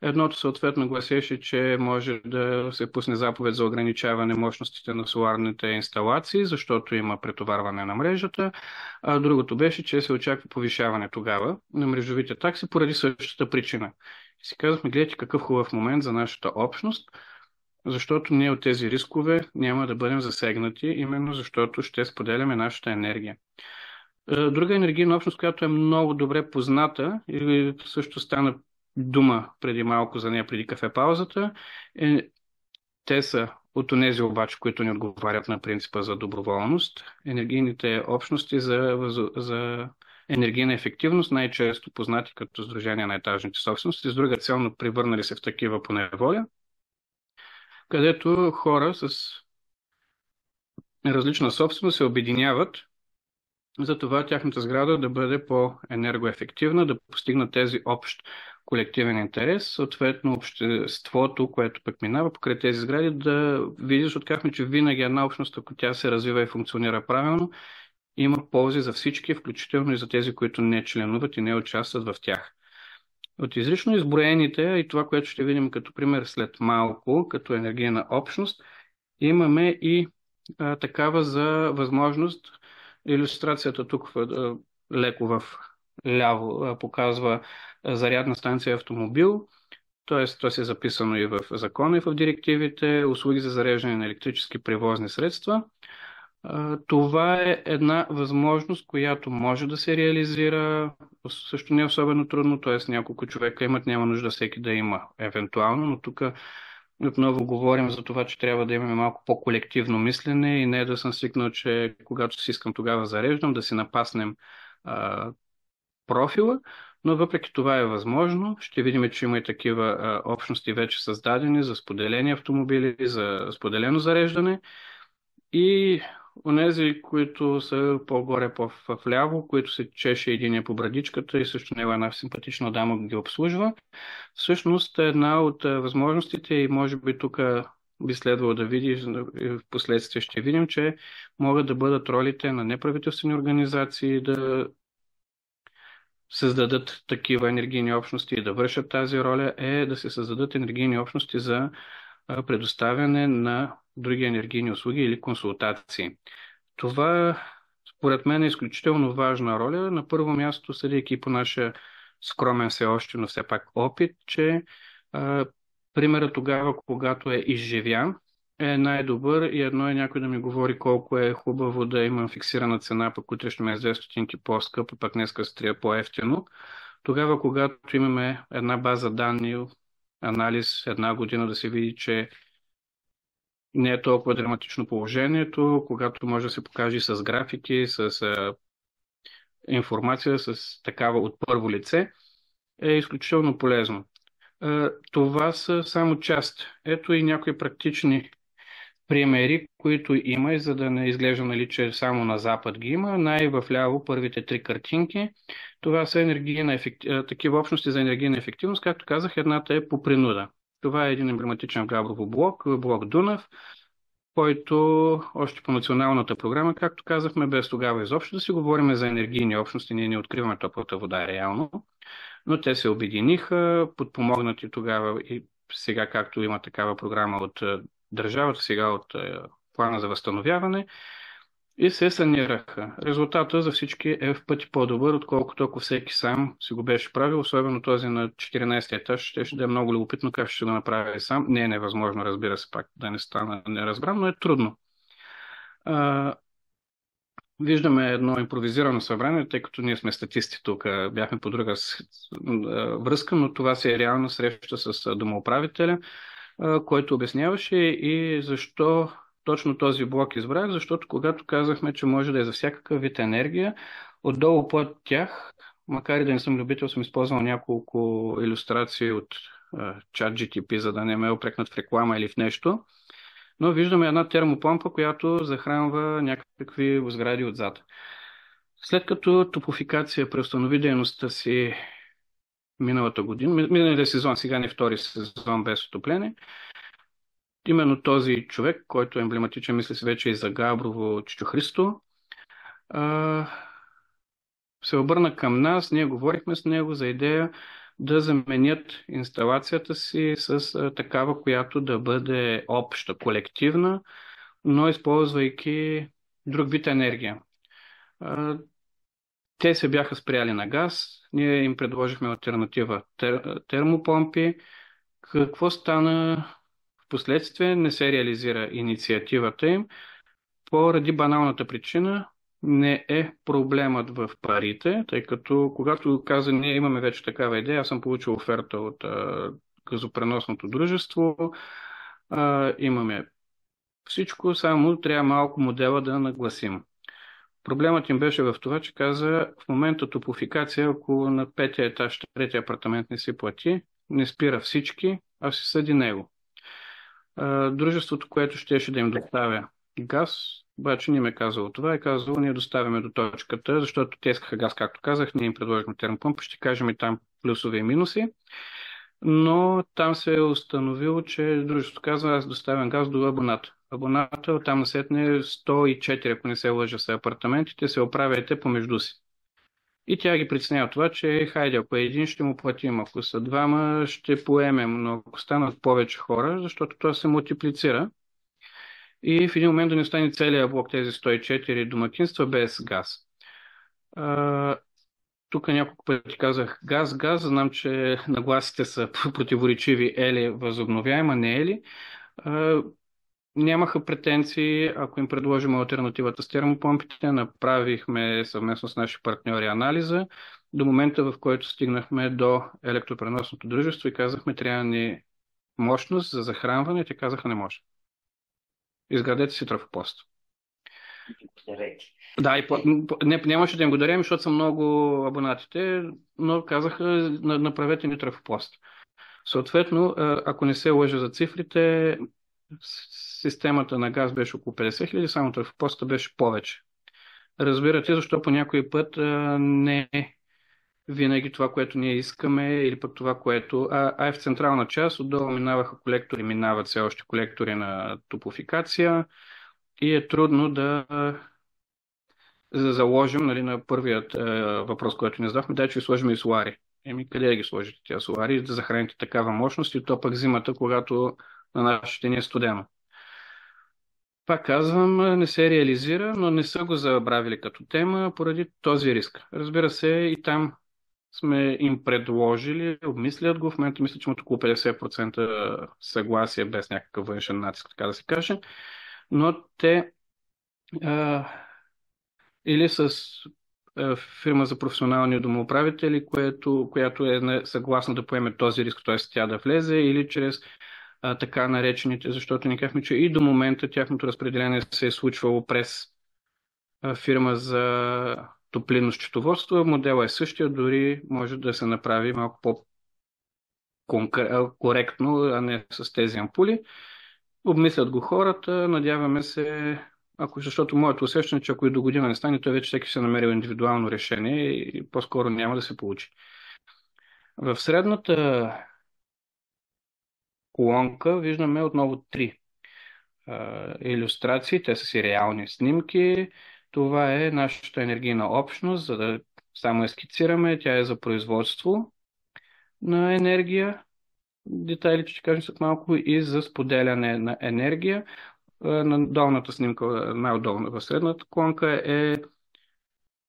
Speaker 1: Едното съответно гласеше, че може да се пусне заповед за ограничаване мощностите на соларните инсталации, защото има претоварване на мрежата. А другото беше, че се очаква повишаване тогава на мрежовите такси поради същата причина. И си казахме, гледайте какъв хубав момент за нашата общност, защото ние от тези рискове няма да бъдем засегнати, именно защото ще споделяме нашата енергия. Друга енергийна общност, която е много добре позната, или също стана дума преди малко за нея, преди кафе-паузата, те са от онези обаче, които ни отговарят на принципа за доброволност. Енергийните общности за енергийна ефективност, най-често познати като Сдружение на етажните собствености, с друга цел, но превърнали се в такива по неволя, където хора с различна собственост се обединяват за това тяхната сграда да бъде по-енергоефективна, да постигнат тези общ колективен интерес, съответно обществото, което пък минава покрай тези сгради, да види, защото казахме, че винаги една общност, ако тя се развива и функционира правилно, има ползи за всички, включително и за тези, които не членуват и не участват в тях. От изрично изброените и това, което ще видим като пример след малко, като енергийна общност, имаме и такава за възможност. Илюстрацията тук леко в ляво показва зарядна станция автомобил, т.е. то се е записано и в закона, и в директивите, услуги за зареждане на електрически превозни средства. Това е една възможност, която може да се реализира, също не е особено трудно, т.е. няколко човека имат, няма нужда всеки да има евентуално, но тук отново говорим за това, че трябва да имаме малко по-колективно мислене и не да съм свикнал, че когато си искам тогава зареждам, да си напаснем профила, но въпреки това е възможно. Ще видим, че има и такива общности вече създадени за споделени автомобили, за споделено зареждане и онези, които са по-горе, по-вляво, които се чеше единия по брадичката и също него една симпатична дама ги обслужва. Всъщност една от възможностите и може би тук би следвало да видиш, в последствие ще видим, че могат да бъдат ролите на неправителствени организации да създадат такива енергийни общности и да вършат тази роля, е да се създадат енергийни общности за предоставяне на други енергийни услуги или консултации. Това, според мен, е изключително важна роля. На първо място, съдейки по нашия скромен все още, но все пак опит, че примерът тогава, когато е изживян, е най-добър и едно е някой да ми говори колко е хубаво да имам фиксирана цена, пък утре ще ме е с 2 стотинки по-скъпо, пък днеска се трябва по-ефтино. Тогава, когато имаме една база данни, анализ една година да се види, че не е толкова драматично положението, когато може да се покаже с графики, с информация, с такава от първо лице, е изключително полезно. Това са само част. Ето и някои практични примери, които има, и за да не изглежда, нали, че само на запад ги има. Най-вляво първите 3 картинки. Това са такива общности за енергийна ефективност. Както казах, едната е по принуда. Това е един емблематичен Габрово блок Дунав, който още по националната програма, както казахме, без тогава изобщо да си говорим за енергийни общности, ние не откриваме топлата вода реално, но те се обединиха, подпомогнати тогава и сега, както има такава програма от държавата, сега от плана за възстановяване, и се санираха. Резултата за всички е в пъти по-добър, отколкото ако всеки сам си го беше правил, особено този на 14 етаж, ще да е много любопитно как ще го направи сам. Не е невъзможно, разбира се, пак да не стана неразбран, но е трудно. Виждаме едно импровизирано събрание, тъй като ние сме статисти тук, бяхме по друга връзка, но това си е реална среща с домоуправителя, който обясняваше и защо точно този блок избрах, защото когато казахме, че може да е за всякакъв вид енергия, отдолу под тях, макар и да не съм любител, съм използвал няколко илюстрации от ChatGPT, за да не ме опрекнат в реклама или в нещо, но виждаме една термопомпа, която захранва някакви сгради отзад. След като Топлофикация преустанови дейността си миналата година, миналия сезон, сега не втори сезон без отопление, именно този човек, който е емблематичен, мисля си вече и за Габрово, Чичо Христо, се обърна към нас, ние говорихме с него за идея да заменят инсталацията си с такава, която да бъде обща, колективна, но използвайки друг вид енергия. Те се бяха спряли на газ, ние им предложихме альтернатива термопомпи. Какво стана в последствие? Не се реализира инициативата им поради баналната причина. Не е проблемът в парите, тъй като когато каза, ние имаме вече такава идея, аз съм получил оферта от газопреносното дружество, имаме всичко, само трябва малко модела да нагласим. Проблемът им беше в това, че каза, в момента топофикация, ако на петия етаж, третия апартамент не си плати, не спира всички, а се съди него. Дружеството, което щеше да им доставя газ, обаче не им е казало това, е казало, ние доставяме до точката, защото те искаха газ, както казах, ние им предложихме термопомпа, ще кажем и там плюсове и минуси, но там се е установило, че дружеството казва, аз доставям газ до абоната. Абоната оттам насетне 104, ако не се лъжа, са апартаментите, се оправяйте помежду си. И тя ги притеснява това, че хайде, ако е един, ще му платим, ако са двама, ще поемем, но ако станат повече хора, защото това се мултиплицира и в един момент да не стане целият блок, тези 104 домакинства без газ. Тук няколко пъти казах газ, знам, че нагласите са противоречиви, е ли възобновяема, не е ли. Нямаха претенции, ако им предложим алтернативата с термопомпите, направихме съвместно с наши партньори анализа до момента, в който стигнахме до електропреносното дружество и казахме, трябва ни мощност за захранване. Те казаха, не може. Изградете си трафопост. Да, нямаше да им го дарим, защото са много абонатите, но казаха, направете ни трафопост. Съответно, ако не се лъжа за цифрите, системата на газ беше около 50 000, само трафопоста беше повече. Разбирате, защо по някой път не е винаги това, което ние искаме, или пък това, което... е в централна част, отдолу минаваха колектори, минават все още колектори на топофикация и е трудно да заложим, нали, на първият въпрос, който не задахме, да, че ви сложим и солари. Къде да ги сложите тези солари, да захраните такава мощност и то пък зимата, когато на нашите ни е студено. Пак казвам, не се реализира, но не са го забравили като тема поради този риск. Разбира се, и там сме им предложили, обмислят го. В момента мисля, че имат около 50% съгласие без някакъв външен натиск, така да се каже. Но те или с фирма за професионални домоуправители, която е съгласна да поеме този риск, т.е. тя да влезе, или чрез така наречените, защото ни казахме, че и до момента тяхното разпределение се е случвало през фирма за топлинно счетоводство. Моделът е същия, дори може да се направи малко по-коректно, а не с тези ампули. Обмислят го хората, надяваме се, защото моето усещане е, че ако и до година не стане, той вече всеки се намерил индивидуално решение и по-скоро няма да се получи. В средната колонка виждаме отново три илюстрации, те са си реални снимки. Това е нашата енергийна общност, за да само я скицираме. Тя е за производство на енергия. Детайлите ще кажем след малко и за споделяне на енергия. На долната снимка, най-отдолна в средната колонка е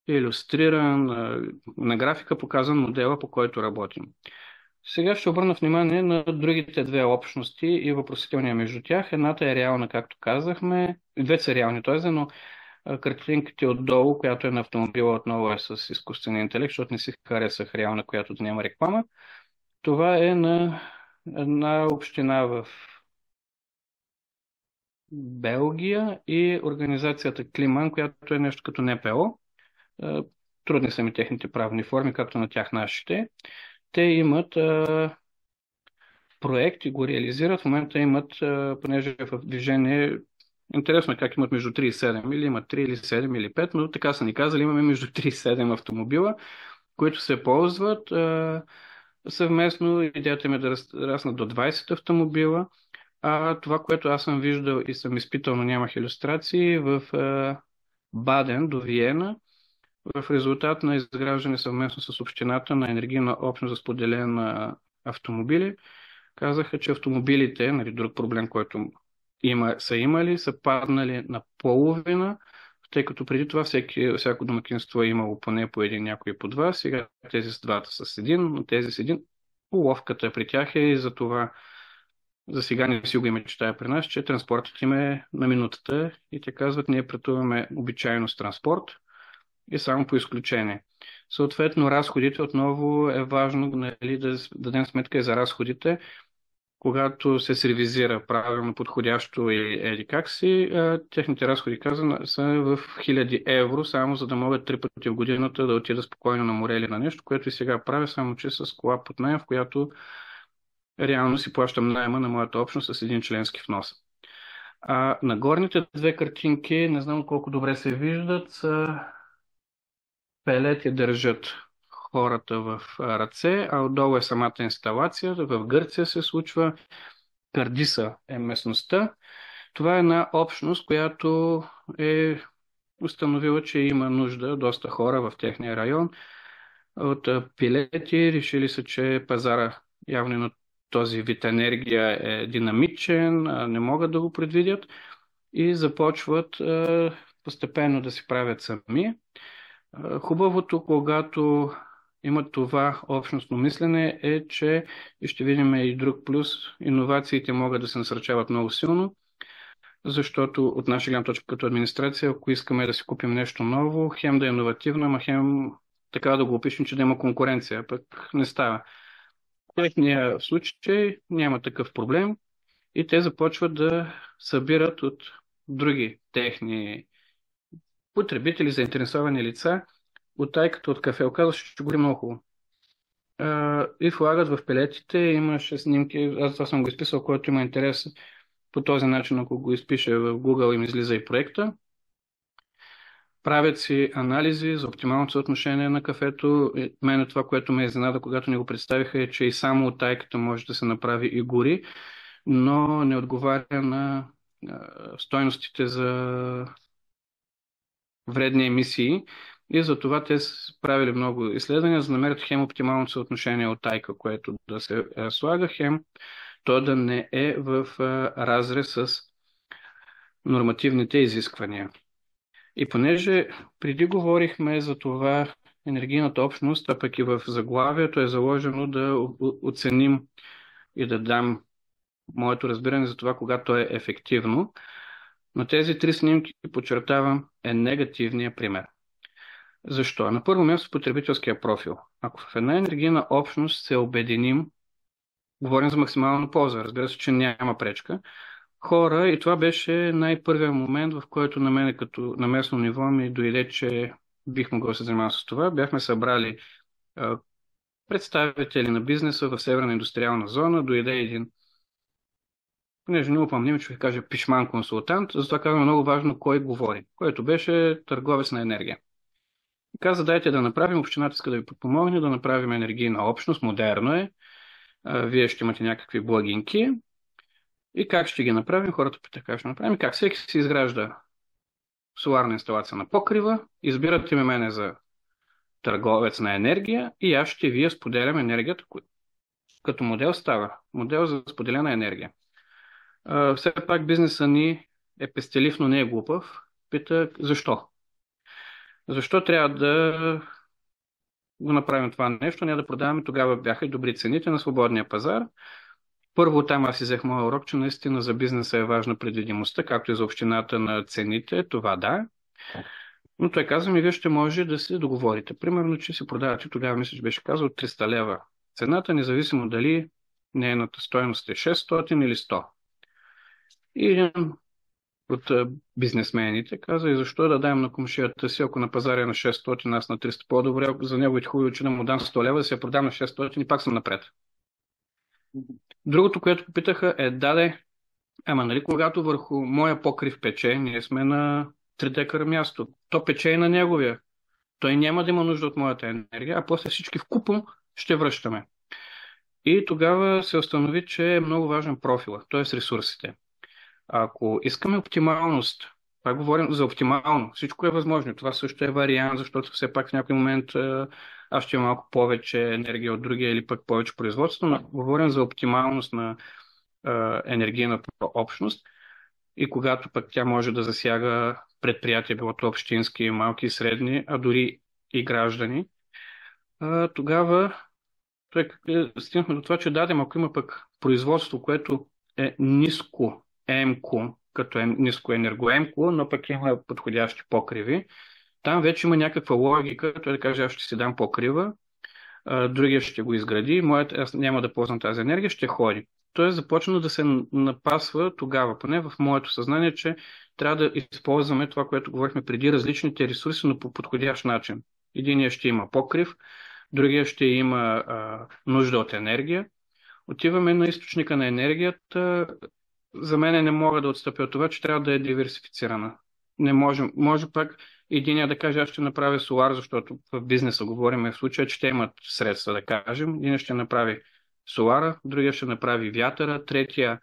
Speaker 1: илюстриран на графика, показан модела, по който работим. Сега ще обърна внимание на другите две общности и въпросителния между тях. Едната е реална, както казахме. Двете са реални, т.е. но картинките отдолу, която е на автомобила, отново е с изкуствен интелект, защото не си харесах реална, която да няма реклама. Това е на една община в Белгия и организацията Климан, която е нещо като НПО. Трудни са ми техните правни форми, както на тях нашите. Те имат проект и го реализират. В момента имат, понеже е в движение, интересно е как имат между 3 и 7, или имат 3 или 7 или 5, но така са ни казали, имаме между 3 и 7 автомобила, които се ползват съвместно. Идеята им е да раснат до 20 автомобила. Това, което аз съм виждал и съм изпитал, но нямах илюстрации, в Баден до Виена, в резултат на изграждане съвместно с общината на енергийна общност за споделен на автомобили, казаха, че автомобилите, нали, друг проблем, който са имали, са паднали на половина в тъй като преди това всяко домакинство е имало поне по един, някой по два, сега тези с двата са с един, но тези с един. Уловката при тях е и за това, за сега не си го и мечтая при нас, че транспортът им е на минутата и те казват, ние пътуваме обичайно с транспорт и само по изключение. Съответно, разходите отново е важно, нали, да дадем сметка и за разходите. Когато се сервизира правилно, подходящо и еди как си, техните разходи, казано, са в хиляди евро, само за да могат 3 пъти в годината да отида спокойно на море или на нещо, което и сега правя, само че с кола под наем, в която реално си плащам найема на моята общност с един членски внос. На горните две картинки, не знам колко добре се виждат, са пелети държат хората в ръце, а отдолу е самата инсталация. В Гърция се случва. Кардиса е местността. Това е една общност, която е установила, че има нужда доста хора в техния район от пилети. Решили са, че пазара явно на този вид енергия е динамичен, не могат да го предвидят и започват постепенно да си правят сами. Хубавото, когато имат това общностно мислене, е, че и ще видим и друг плюс. Иновациите могат да се насърчават много силно, защото от наша гледна точка като администрация, ако искаме да си купим нещо ново, хем да е иновативно, ама хем така да го опишем, че да има конкуренция, пък не става. В техния случай няма такъв проблем и те започват да събират от други техни потребители, заинтересовани лица, утайката от кафе. Оказва се, че гори много хубаво. И влагат в пелетите. Имаше снимки, аз това съм го изписал, който има интерес по този начин, ако го изпише в Google, им излиза и проекта. Правят си анализи за оптималното съотношение на кафето. Мене това, което ме изненада, когато ни го представиха, е, че и само утайката може да се направи и гори, но не отговаря на стойностите за вредни емисии. И за това те са правили много изследвания, за да намерят хем оптималното съотношение от тайка, което да се слага, хем то да не е в разрез с нормативните изисквания. И понеже преди говорихме за това енергийната общност, а пък и в заглавието е заложено да оценим и да дам моето разбиране за това, когато е ефективно, но тези три снимки, подчертавам, е негативният пример. Защо? На първо място потребителския профил. Ако в една енергийна общност се обединим, говорим за максимална полза, разбира се, че няма пречка, хора, и това беше най-първият момент, в който на мен като на местно ниво ми дойде, че бих могъл да се занимавам с това. Бяхме събрали представители на бизнеса в Северна индустриална зона, дойде един, понеже не упомним, че ще кажа пишман консултант, затова казвам много важно кой говори, който беше търговец на енергия. Каза, дайте да направим, общината иска да ви подпомогне, да направим енергийна общност, модерно е, вие ще имате някакви благинки и как ще ги направим, хората питаха как ще направим, как всеки си изгражда соларна инсталация на покрива, избирате ме мене за търговец на енергия и аз ще вие споделям енергията, като модел става, модел за споделена енергия. Все пак бизнеса ни е пестелив, но не е глупав. Пита, защо? Защо трябва да го направим това нещо, не да продаваме? Тогава бяха и добри цените на свободния пазар. Първо там аз си взех моя урок, че наистина за бизнеса е важна предвидимостта, както и за общината на цените, това да. Но той каза ми, вие ще може да се договорите. Примерно, че се продавате, тогава мисля, че беше казал 300 лева. Цената, независимо дали нейната стойност е 600 или 100. И един от бизнесмените каза, и защо да даем на комшията си, ако на пазара е на 600, аз на 300, по-добре, за него е хубаво, че да му дам 100 лева, да се я продам на 600 и пак съм напред. Другото, което попитаха е, ама нали когато върху моя покрив пече, ние сме на 3 декара място, то пече и на неговия. Той няма да има нужда от моята енергия, а после всички вкупом ще връщаме. И тогава се установи, че е много важен профила, т.е. ресурсите. Ако искаме оптималност, пак говорим за оптимално, всичко е възможно. Това също е вариант, защото все пак в някой момент аз ще имам малко повече енергия от другия или пък повече производство, но говорим за оптималност на енергийната общност. и когато пък тя може да засяга предприятия, било то общински, малки и средни, а дори и граждани, тогава стигнахме до това, че дадем, ако има пък производство, което е ниско емко, като е ниско енергоемко, но пък има подходящи покриви, там вече има някаква логика, той да каже, аз ще си дам покрива, другия ще го изгради, аз няма да ползвам тази енергия, ще ходи. Тоест започна да се напасва тогава, поне в моето съзнание, че трябва да използваме това, което говорихме преди, различните ресурси, но по подходящ начин. Единия ще има покрив, другия ще има нужда от енергия. Отиваме на източника на енергията. За мен не мога да отстъпя от това, че трябва да е диверсифицирана. Не можем. Може пак единия да каже, аз ще направя солар, защото в бизнеса говорим в случая, че те имат средства, да кажем. Един ще направи солара, другия ще направи вятъра, третия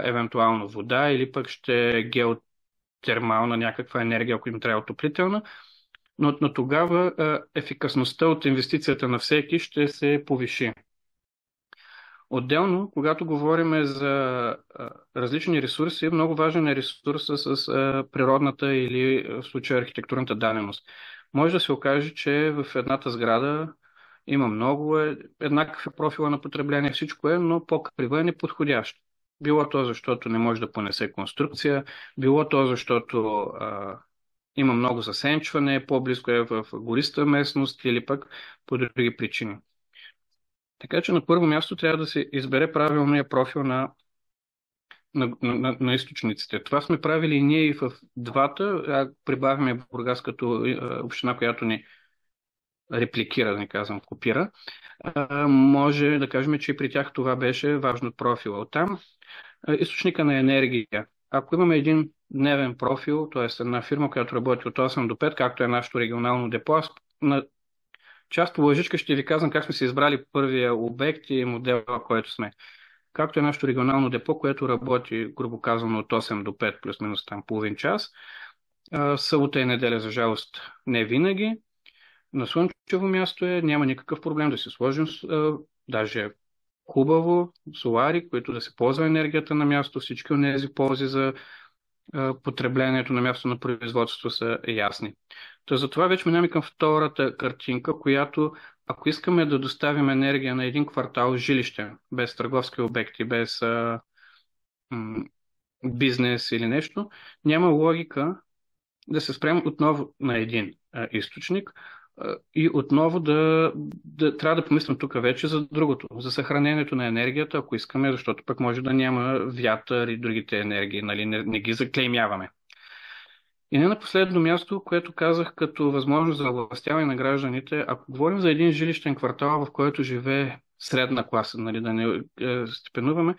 Speaker 1: евентуално вода или пък ще е геотермална някаква енергия, ако им трябва отоплителна. Но тогава ефикасността от инвестицията на всеки ще се повиши. Отделно, когато говорим за различни ресурси, много важен е ресурса с природната или в случая архитектурната даденост. Може да се окаже, че в едната сграда има много, еднакъв е профила на потребление, всичко е, но покрива е неподходящ. Било то, защото не може да понесе конструкция, било то, защото има много засенчване, по-близко е в гориста местност или пък по други причини. Така че на първо място трябва да се избере правилния профил на източниците. Това сме правили и ние и в двата. Прибавяме Бургас като община, която ни репликира, да не казвам копира. Може да кажем, че и при тях това беше важно профила. Оттам източника на енергия. Ако имаме един дневен профил, т.е. една фирма, която работи от 8 до 5, както е нашето регионално депо, аз на част по лъжичка ще ви казвам как сме се избрали първия обект и модела, който сме. Както е нашето регионално депо, което работи, грубо казано, от 8 до 5, плюс-минус там половин час. Събота и неделя, за жалост, не винаги. На слънчево място няма никакъв проблем да се сложим, даже хубаво, солари, които да се ползва енергията на място, всички от тези ползи за потреблението на място на производство са ясни. То затова вече минаваме към втората картинка, която ако искаме да доставим енергия на един квартал жилище, без търговски обекти, без бизнес или нещо, няма логика да се спрем отново на един източник и отново трябва да помислим тук вече за другото, за съхранението на енергията, ако искаме, защото пък може да няма вятър и другите енергии, нали, не ги заклеймяваме. И не на последно място, което казах като възможност за властяване на гражданите, ако говорим за един жилищен квартал, в който живее средна класа, нали, да не степенуваме,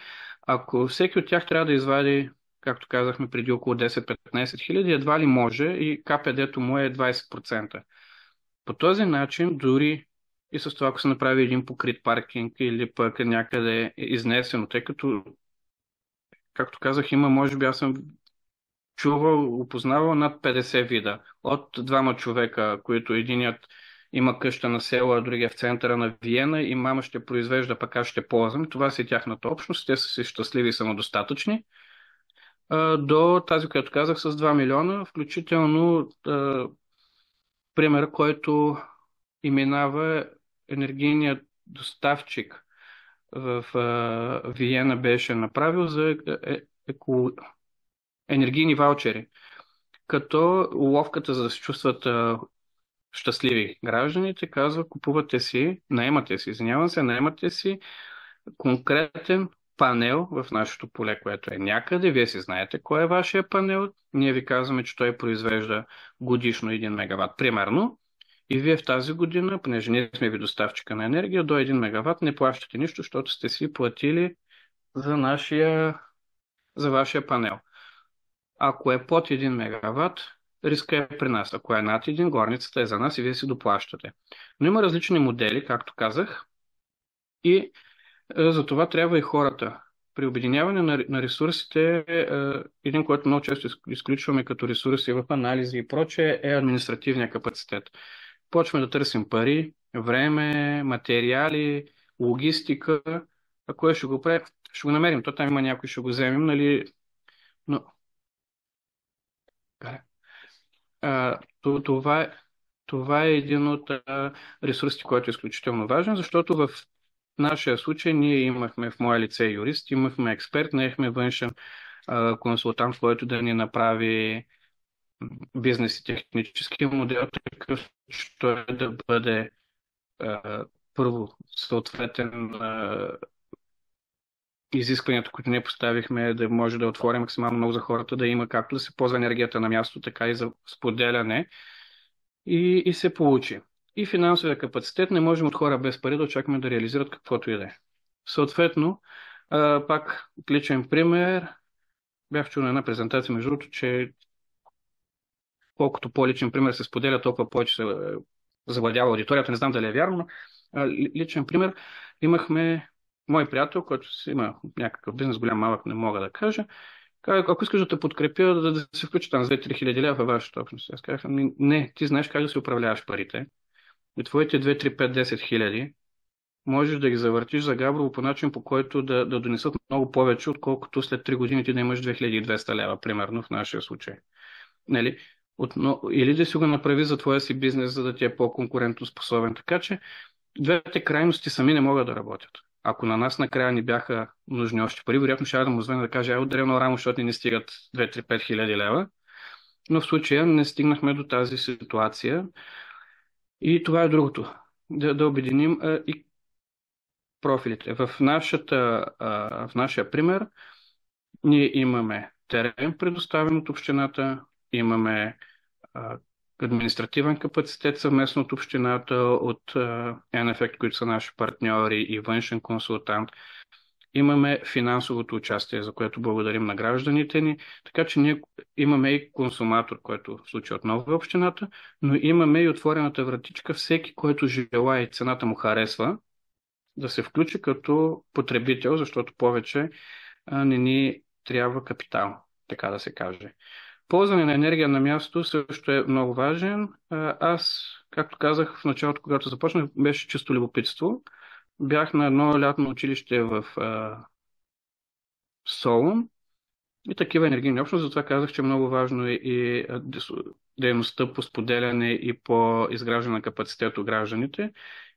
Speaker 1: ако всеки от тях трябва да извади, както казахме преди, около 10-15 хиляди, едва ли може и КПД-то му е 20%. По този начин, дори и с това, ако се направи един покрит паркинг или пък някъде изнесено, тъй като, както казах, има, може би аз съм чувал, опознавал над 50 вида. От двама човека, които единият има къща на село, а другия в центъра на Виена и мама ще произвежда, пък аз ще ползвам. Това си тяхната общност. Те са си щастливи и самодостатъчни. До тази, която казах, с 2 милиона, включително пример, който именава енергийният доставчик в Виена беше направил за енергийни ваучери, като уловката, за да се чувстват щастливи гражданите, казва, наемате си конкретен панел в нашето поле, което е някъде. Вие си знаете кой е вашия панел. Ние ви казваме, че той произвежда годишно 1 мегаватт, примерно. И вие в тази година, понеже ние сме ви доставчика на енергия, до 1 мегаватт не плащате нищо, защото сте си платили за вашия панел. Ако е под 1 мегаватт, риска е при нас. Ако е над 1, горницата е за нас и вие си доплащате. Но има различни модели, както казах, и за това трябва и хората. При обединяване на ресурсите, един, който много често изключваме като ресурси в анализи и прочее, е административния капацитет. Почваме да търсим пари, време, материали, логистика. А кой ще го прави? Ще го намерим. То там има някой, ще го вземем, нали? Но Това е един от ресурсите, който е изключително важен, защото в нашия случай ние имахме в мое лице юрист, имахме експерт, наехме външен консултант, който да ни направи бизнес и технически модел, такъв, че той да бъде първо съответен на изискванията, които ние поставихме, да може да отвори максимално много за хората, да има както да се ползва енергията на място, така и за споделяне. И се получи. И финансовия капацитет не можем от хора без пари да очакваме да реализират каквото и да е. Съответно, пак от личен пример, бях чул на една презентация, между другото, че колкото по-личен пример се споделя, толкова повече се завладява аудиторията. Не знам дали е вярно, но личен пример. Имахме мой приятел, който си има някакъв бизнес, голям, малък, не мога да кажа. Ако искаш да те подкрепя, да се включи там за 2-3 хиляди лева във вашата общност. Аз казах, не, ти знаеш как да си управляваш парите. И твоите 2, 3, 5, 10 хиляди можеш да ги завъртиш за Габрово по начин, по който да донесат много повече, отколкото след 3 години ти да имаш 2200 лева, примерно в нашия случай. Нали? Или да си го направи за твоя си бизнес, за да ти е по-конкурентоспособен. Така че двете крайности сами не могат да работят. Ако на нас накрая ни бяха нужни още пари, вероятно ще да му звъня да каже, от древно рамо, защото ни стигат 2-3-5 хиляди лева. Но в случая не стигнахме до тази ситуация. И това е другото. Да обединим и профилите. В нашия пример ние имаме терен, предоставен от общината, имаме административен капацитет съвместно от общината, от NFX, които са наши партньори и външен консултант. Имаме финансовото участие, за което благодарим на гражданите ни, така че ние имаме и консуматор, който в случай отново е общината, но имаме и отворената вратичка, всеки, който желае и цената му харесва, да се включи като потребител, защото повече не ни трябва капитал, така да се каже. Ползване на енергия на място също е много важен. Аз, както казах в началото, когато започнах, беше чисто любопитство. Бях на едно лятно училище в Солун и такива енергийни общности, затова казах, че е много важно и дейността по споделяне и по изграждане на капацитет от гражданите.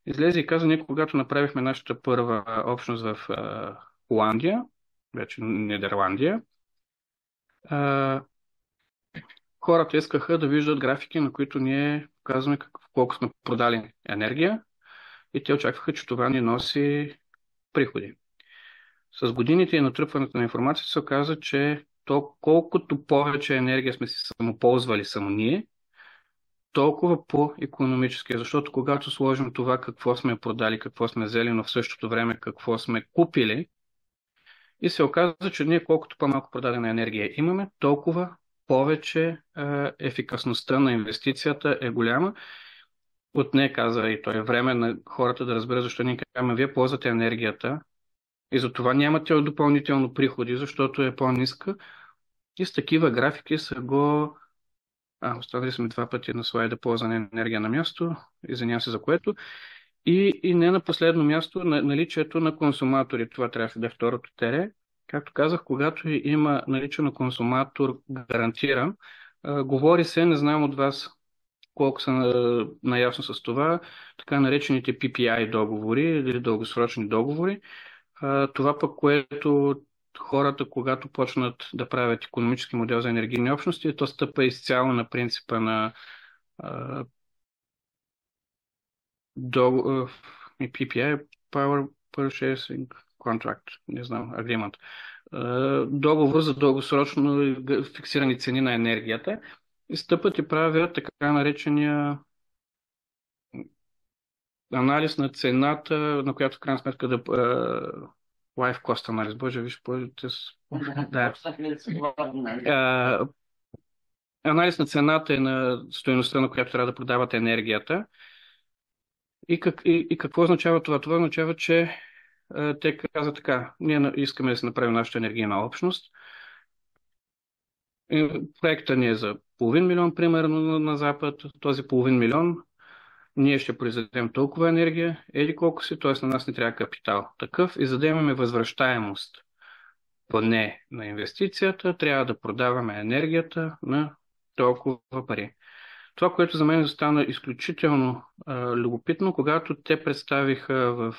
Speaker 1: Излезе и каза, ние когато направихме нашата първа общност в Холандия, вече Нидерландия, хората искаха да виждат графики, на които ние показваме колко сме продали енергия и те очакваха, че това ни носи приходи. С годините и натрупването на информация се оказа, че колкото повече енергия сме си самоползвали само ние, толкова по-икономически. Защото когато сложим това какво сме продали, какво сме взели, но в същото време какво сме купили, и се оказа, че ние колкото по-малко продадена енергия имаме, толкова повече ефикасността на инвестицията е голяма. Отне, каза и той, е време на хората да разберат защо ние казваме, вие ползвате енергията и затова нямате допълнително приходи, защото е по-ниска. И с такива графики са го... оставили сме 2 пъти на слайда ползване енергия на място, извинявам се за което. И не на последно място, наличието на консуматори. Това трябва да е второто тере. Както казах, когато има наличие на консуматор гарантиран, говори се, не знам от вас колко са наясно с това, така наречените PPI договори или дългосрочни договори. Това пък, което хората, когато почнат да правят икономически модел за енергийни общности, то стъпа изцяло на принципа на PPI, Power Purchasing Contract, не знам, Agreement. Договор за дългосрочно фиксирани цени на енергията и стъпът и правят така наречения анализ на цената, на която в крайна сметка life cost анализ. Боже, виж, да. Анализ на цената и на стоеността, на която трябва да продават енергията. И какво означава това? Това означава, че те казват така, ние искаме да се направим нашата енергийна общност. Проектът ни е за половин милион, примерно на Запад. Този половин милион ние ще произведем толкова енергия, еди колко си, т.е. на нас не трябва капитал. Такъв и за да имаме възвръщаемост поне на инвестицията, трябва да продаваме енергията на толкова пари. Това, което за мен стана изключително любопитно, когато те представиха в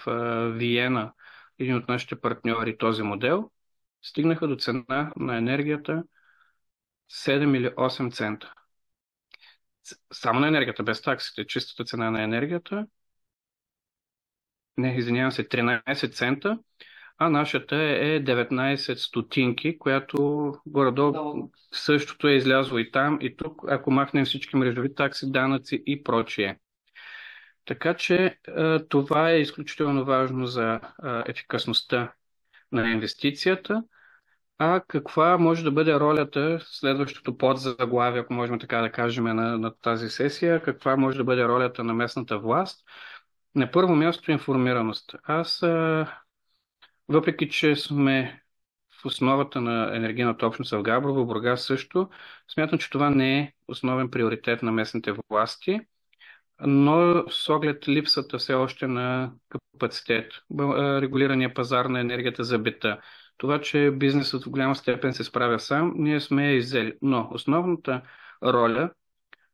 Speaker 1: Виена, един от нашите партньори, този модел, стигнаха до цена на енергията 7 или 8 цента. Само на енергията, без таксите, чистата цена на енергията, не, извинявам се, 13 цента, а нашата е 19 стотинки, която горе-долу същото е излязло и там, и тук, ако махнем всички мрежови такси, данъци и прочие. Така че това е изключително важно за ефикасността на инвестицията. А каква може да бъде ролята, следващото подзаглавие, ако можем така да кажем на тази сесия, каква може да бъде ролята на местната власт? На първо място информираност. Въпреки че сме в основата на енергийната общност в Габрово, Бургас също, смятам, че това не е основен приоритет на местните власти, но с оглед липсата все още на капацитет, регулирания пазар на енергията за бита, това, че бизнесът в голяма степен се справя сам, ние сме я иззели. Но основната роля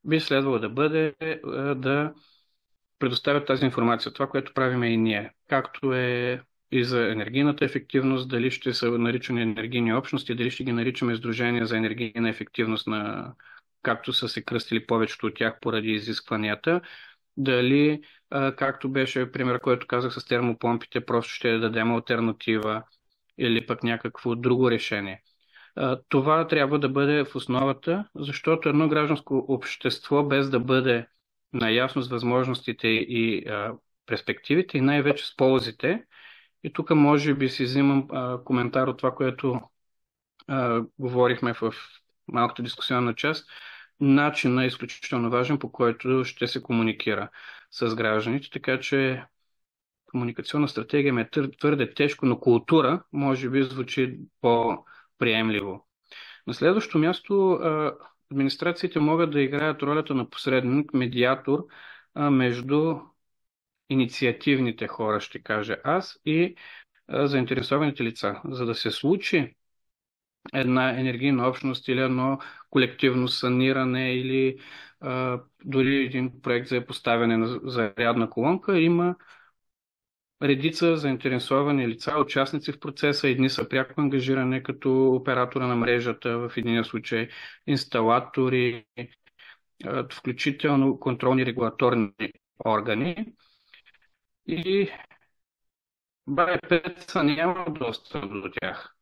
Speaker 1: би следвало да бъде да предоставят тази информация. Това, което правим и ние, както е и за енергийната ефективност, дали ще са наричани енергийни общности, дали ще ги наричаме Сдружения за енергийна ефективност, както са се кръстили повечето от тях поради изискванията, дали, както беше пример, който казах с термопомпите, просто ще дадем алтернатива или пък някакво друго решение. Това трябва да бъде в основата, защото едно гражданско общество, без да бъде наясно с възможностите и перспективите и най-вече с ползите, и тук може би си взимам коментар от това, което говорихме в малката дискусионна част, начинът е изключително важен, по който ще се комуникира с гражданите, така че комуникационна стратегия ме е твърде тежко, но култура може би звучи по-приемливо. На следващо място, администрациите могат да играят ролята на посредник, медиатор между инициативните хора, ще кажа аз, и заинтересованите лица. За да се случи една енергийна общност или едно колективно саниране или дори един проект за поставяне на зарядна колонка, има редица заинтересовани лица, участници в процеса. Едни са пряко ангажирани като оператора на мрежата, в един случай инсталатори, включително контролни регулаторни органи. И БПЦ няма достъп до тях.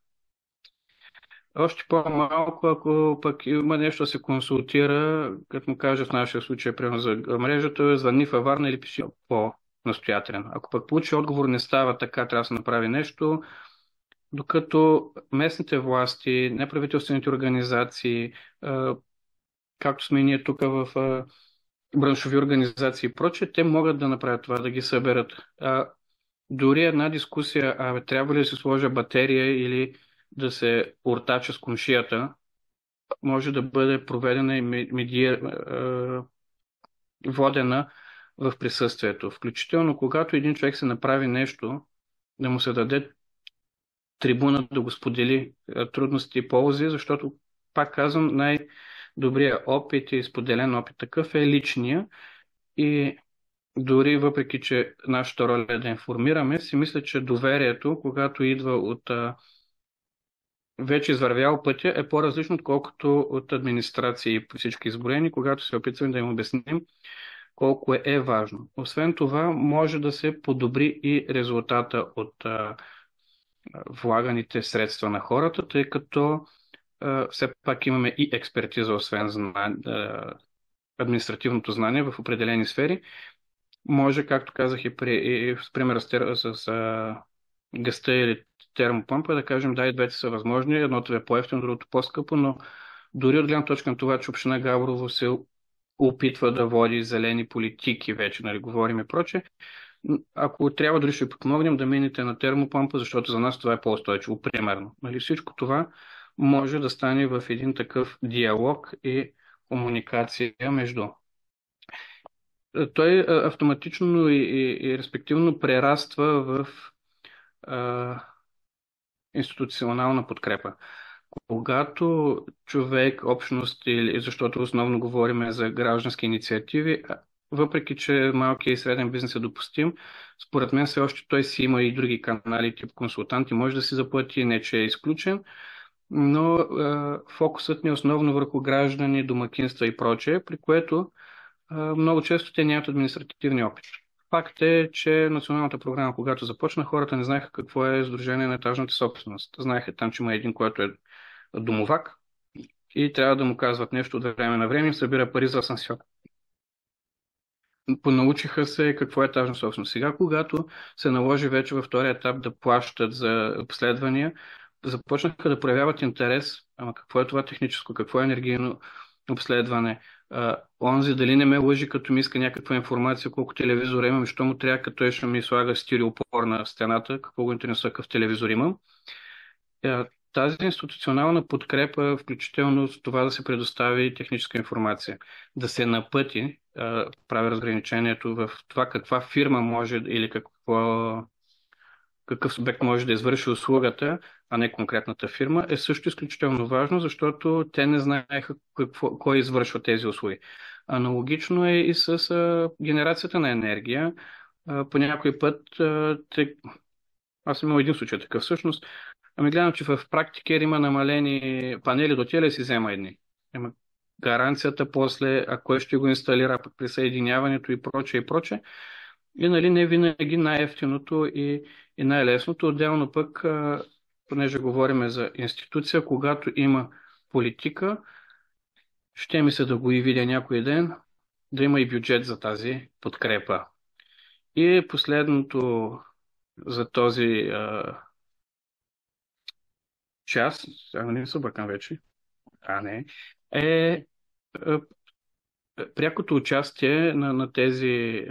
Speaker 1: Още по-малко, ако пък има нещо да се консултира, като му кажа в нашия случай, примерно за мрежата, звъни във Варна или пиши по-настоятелен. Ако пък получи отговор, не става така, трябва да се направи нещо, докато местните власти, неправителствените организации, както сме ние тук в браншови организации и прочее, те могат да направят това, да ги съберат. Дори една дискусия, трябва ли да се сложа батерия или да се уртача с комшията, може да бъде проведена и водена в присъствието. Включително, когато един човек се направи нещо, да му се даде трибуна да го сподели трудности и ползи, защото, пак казвам, най-добрият опит и споделен опит такъв е личния. И дори въпреки, че нашата роля е да информираме, си мисля, че доверието, когато идва от вече извървял пътя, е по-различно, отколкото от администрации по всички изброени, когато се опитваме да им обясним колко е важно. Освен това, може да се подобри и резултата от влаганите средства на хората, тъй като все пак имаме и експертиза, освен административното знание в определени сфери. Може, както казах и с примера с гъста или термопомпа, да кажем, да, и двете са възможни. Едното е по-ефтино, другото по-скъпо, но дори от гледна точка на това, че община Габрово се опитва да води зелени политики, вече, нали, говорим и проче, ако трябва, дори ще помогнем да минете на термопомпа, защото за нас това е по-устойчиво, примерно. Нали, всичко това може да стане в един такъв диалог и комуникация между. Той автоматично и респективно прераства в институционална подкрепа. Когато човек, общност, или защото основно говорим за граждански инициативи, въпреки че малкият и среден бизнес е допустим, според мен все още той си има и други канали, тип консултанти, може да си заплати, не че е изключен, но фокусът ни е основно върху граждани, домакинства и прочее, при което много често те нямат административни опит. Факт е, че националната програма, когато започна, хората не знаеха какво е Сдружение на етажната собственост. Знаеха там, че има един, който е домовак и трябва да му казват нещо от време на време, им събира пари за асансьор. Понаучиха се какво е етажна собственост. Сега, когато се наложи вече във втория етап да плащат за обследвания, започнаха да проявяват интерес. Ама какво е това техническо, какво е енергийно обследване? Онзи дали не ме лъжи, като ми иска някаква информация, колко телевизора имам и що му трябва, като той ще ми слага стереопор на стената, какво го интересува какъв телевизор имам. Тази институционална подкрепа, включително с това да се предостави техническа информация, да се напъти, прави разграничението в това каква фирма може или какъв субект може да извърши услугата, а не конкретната фирма, е също изключително важно, защото те не знаеха кой извършва тези услуги. Аналогично е и с генерацията на енергия. По някой път, аз съм имал един случай такъв всъщност, ами гледам, че в практика има намалени панели до теле си взема едни. Има гаранцията после, а кой ще го инсталира, пък присъединяването и прочее и прочее. И нали не винаги най-ефтиното и най-лесното. Отделно пък, понеже говорим за институция, когато има политика, ще ми се да го и видя някой ден, да има и бюджет за тази подкрепа. И последното за този час, не се бъркам вече, не, е прякото участие на тези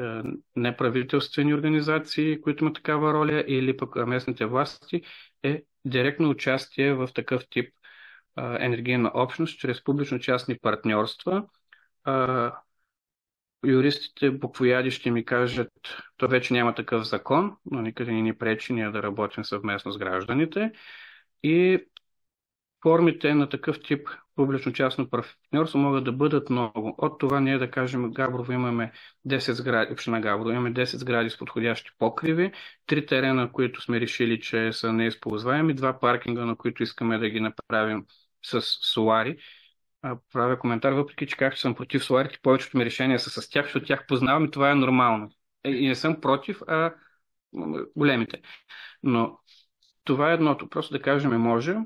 Speaker 1: неправителствени организации, които имат такава роля, или пък местните власти, е директно участие в такъв тип енергийна общност, чрез публично-частни партньорства. Юристите буквояди ще ми кажат, то вече няма такъв закон, но никъде ни пречи ние да работим съвместно с гражданите. И формите на такъв тип публично-частно партньорство могат да бъдат много. От това ние да кажем, Габрово имаме 10 сгради, община Габрово имаме 10 сгради с подходящи покриви, 3 терена, които сме решили, че са неизползваеми, 2 паркинга, на които искаме да ги направим с солари. Правя коментар, въпреки че как съм против соларите, повечето ми решения са с тях, защото тях познавам и това е нормално. И не съм против, а големите. Но това е едното. Просто да кажем, може.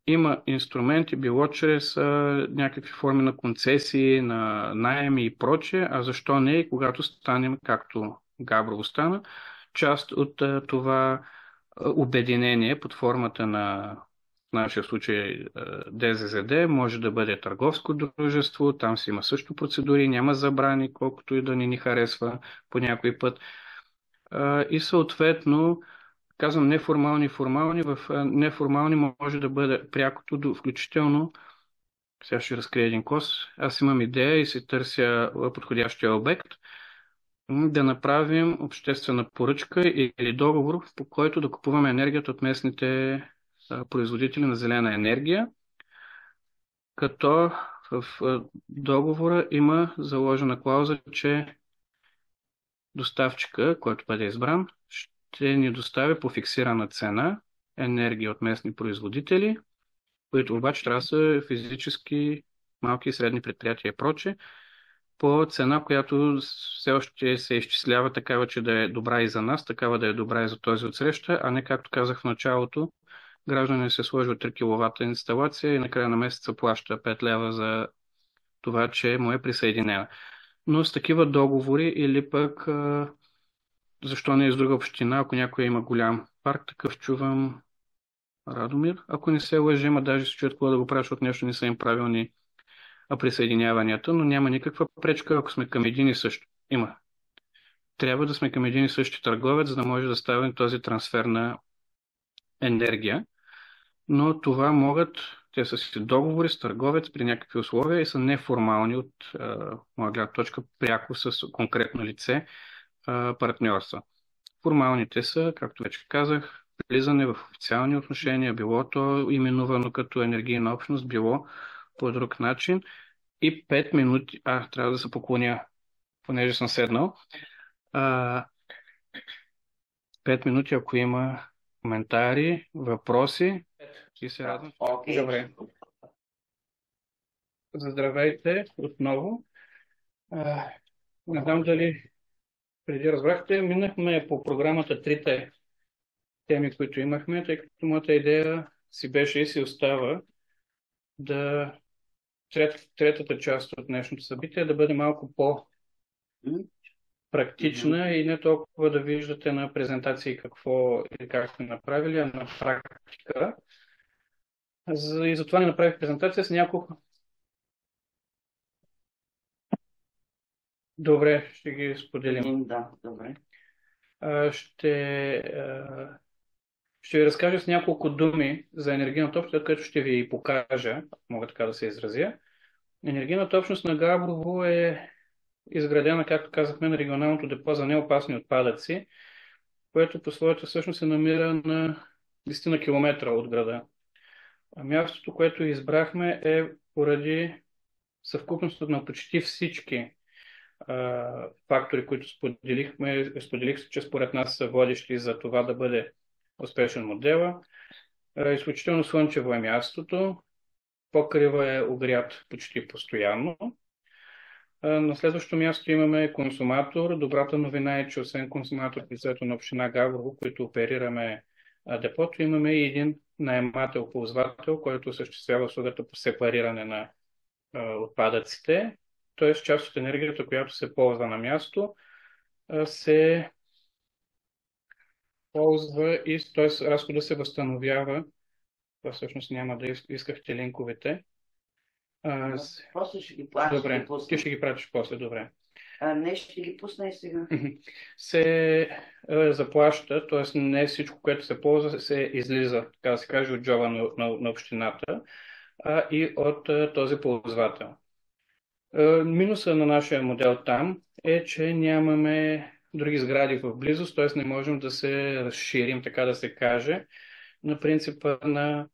Speaker 1: Има инструменти, било чрез някакви форми на концесии, на наеми и прочее, а защо не и когато станем, както Габрово стана, част от това обединение под формата на в нашия случай ДЗЗД, може да бъде търговско дружество, там си има също процедури, няма забрани, колкото и да не ни харесва по някой път. И съответно, казвам неформални и формални, в неформални може да бъде прякото, включително, сега ще разкрия един кос, аз имам идея и се търся подходящия обект, да направим обществена поръчка или договор, по който да купуваме енергията от местните производители на зелена енергия, като в договора има заложена клауза, че доставчика, който бъде избран, ще ни доставя по фиксирана цена енергия от местни производители, които обаче трябва да са физически малки и средни предприятия и проче, по цена, която все още се изчислява такава, че да е добра и за нас, такава да е добра и за този отсреща, а не както казах в началото, гражданин се сложи от 3 кВт инсталация и накрая на месеца плаща 5 лева за това, че му е присъединена. Но с такива договори или пък защо не е с друга община, ако някой има голям парк, такъв чувам Радомир. Ако не се лъжи, има даже се чуят какво да го правят, защото нещо не са им правилни присъединяванията, но няма никаква пречка, ако сме към един и същ. Има. Трябва да сме към един и същи търговец, за да може да ставим този трансфер на енергия. Но това могат, те са си договори с търговец при някакви условия и са неформални от моя гледна точка, пряко с конкретно лице партньорства. Формалните са, както вече казах, влизане в официални отношения, било то именувано като енергийна общност, било по друг начин. И 5 минути, трябва да се поклоня, понеже съм седнал. 5 минути, ако има коментари, въпроси, и се радвам. Добре. Здравейте отново. Не знам дали преди разбрахте, минахме по програмата трите теми, които имахме, тъй като моята идея си беше и си остава да третата част от днешното събитие да бъде малко по-практична и не толкова да виждате на презентации какво и как сме направили, а на практика. И затова не направих презентация с няколко. Добре, ще ги споделим.
Speaker 2: Да, добре.
Speaker 1: Ще ви разкажа с няколко думи за енергийната общност, което ще ви покажа, мога така да се изразя. Енергийната общност на Габрово е изградена, както казахме, на регионалното депо за неопасни отпадъци, което по своята същност се намира на 10 на километра от града. А мястото, което избрахме е поради съвкупност на почти всички фактори, които споделих, че според нас са водещи за това да бъде успешен модела. Изключително слънчево е мястото, покрива е огрят почти постоянно. На следващото място имаме консуматор. Добрата новина е, че освен консуматор в лицето на община Габрово, които оперираме депото, имаме и един наемател-ползвател, който осъществява услугата по сепариране на отпадъците. Т.е. част от енергията, която се ползва на място, се ползва и т.е. разхода се възстановява. Това всъщност няма да искахте линковете.
Speaker 2: После ще ги платиш.
Speaker 1: Добре, ти ще ги пратиш после, добре.
Speaker 2: Не, ще ги пусна и сега.
Speaker 1: Се заплаща, т.е. не всичко, което се ползва, се излиза, така да се каже, от джоба на общината, а и от този ползвател. Минуса на нашия модел там е, че нямаме други сгради в близост, т.е. не можем да се разширим, така да се каже, на принципа на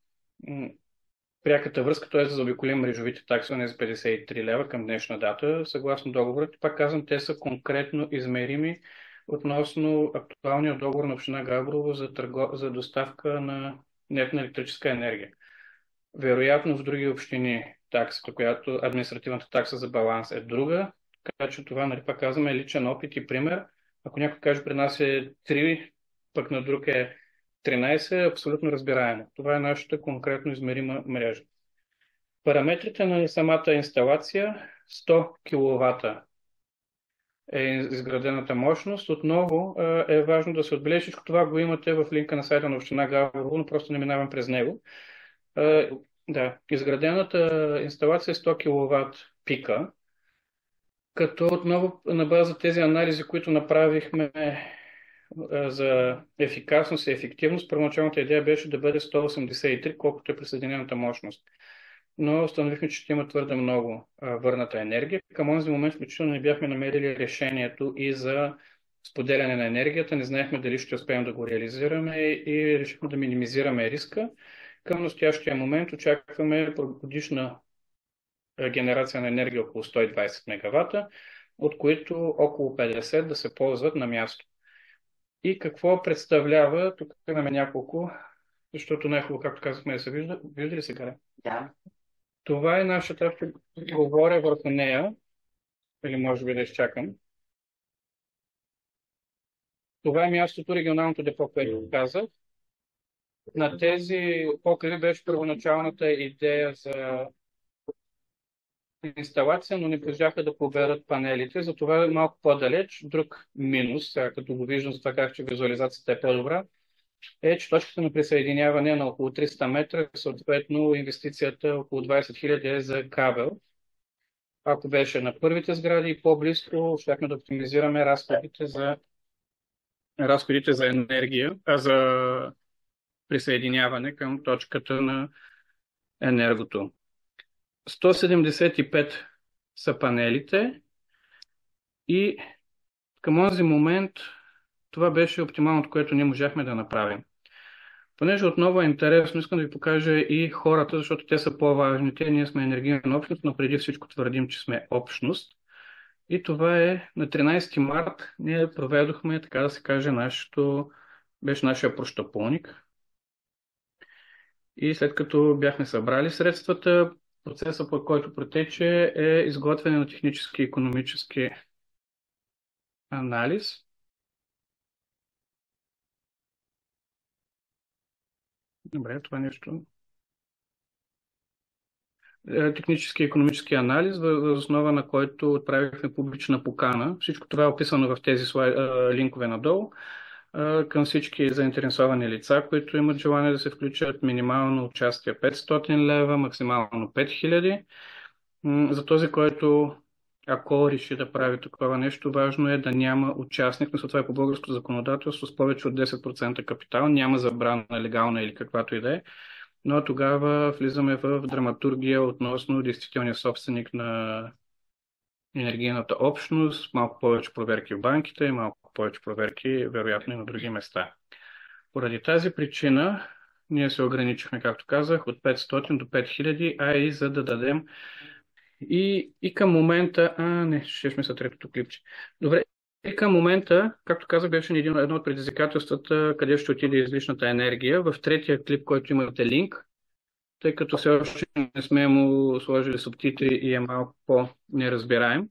Speaker 1: пряката връзка, т.е. да заобиколим мрежовите такси, не за 53 лева към днешна дата, съгласно договорът. Пак казвам, те са конкретно измерими относно актуалния договор на община Габрово за доставка на нетна електрическа енергия. Вероятно в други общини таксата, която административната такса за баланс е друга, така че това, нали, пак казваме, е личен опит и пример. Ако някой каже, при нас е 3, пък на друг е 13, е абсолютно разбираемо. Това е нашата конкретно измерима мрежа. Параметрите на самата инсталация 100 кВт е изградената мощност. Отново е важно да се отбележи, всичко това го имате в линка на сайта на община Габрово, но просто не минавам през него. Да, изградената инсталация е 100 кВт пика, като отново на база тези анализи, които направихме за ефикасност и ефективност, първоначалната идея беше да бъде 183, колкото е присъединената мощност. Но установихме, че ще има твърде много върната енергия. Към онзи момент включително не бяхме намерили решението и за споделяне на енергията. Не знаехме дали ще успеем да го реализираме и решихме да минимизираме риска. Към настоящия момент очакваме годишна генерация на енергия около 120 мегавата, от които около 50 да се ползват на място. И какво представлява, тук имаме няколко, защото най-хубаво, както казахме, да се вижда. Вижда ли сега?
Speaker 2: Да.
Speaker 1: Това е нашата, ще говоря върху нея, или може би да изчакам. Това е мястото, регионалното депо, което казах. На тези покриви беше първоначалната идея за инсталация, но не можаха да поберат панелите, затова е малко по-далеч. Друг минус, сега като го виждам за това как че визуализацията е по-добра, е, че точката на присъединяване е на около 300 метра, съответно инвестицията около 20 000 е за кабел. Ако беше на първите сгради и по-близко, щяхме да оптимизираме разходите за енергия, за присъединяване към точката на енергото. 175 са панелите и към този момент това беше оптималното, което ние можахме да направим. Понеже отново е интересно, искам да ви покажа и хората, защото те са по-важни. Ние сме енергийна общност, но преди всичко твърдим, че сме общност. И това е на 13 март. Ние проведохме, така да се каже, беше нашия прощапулник. И след като бяхме събрали средствата, процесът, по който протече, е изготвяне на технически и икономически анализ. Добре, това нещо. Технически и икономически анализ, въз основа на който отправихме публична покана. Всичко това е описано в тези линкове надолу към всички заинтересовани лица, които имат желание да се включат. Минимално участие 500 лева, максимално 5000. За този, който ако реши да прави такова нещо, важно е да няма участник, но това е по българското законодателство, с повече от 10% капитал, няма забрана легална или каквато и да е, но тогава влизаме в драматургия относно действителния собственик на енергийната общност, малко повече проверки в банките и малко повече проверки, вероятно, и на други места. Поради тази причина ние се ограничихме, както казах, от 500 до 5000, а и за да дадем и към момента... ще сме са третото клипче. Добре, и към момента, както казах, беше едно от предизвикателствата, къде ще отиде излишната енергия. В третия клип, който имате линк, тъй като все още не сме му сложили субтитри и е малко по-неразбираем,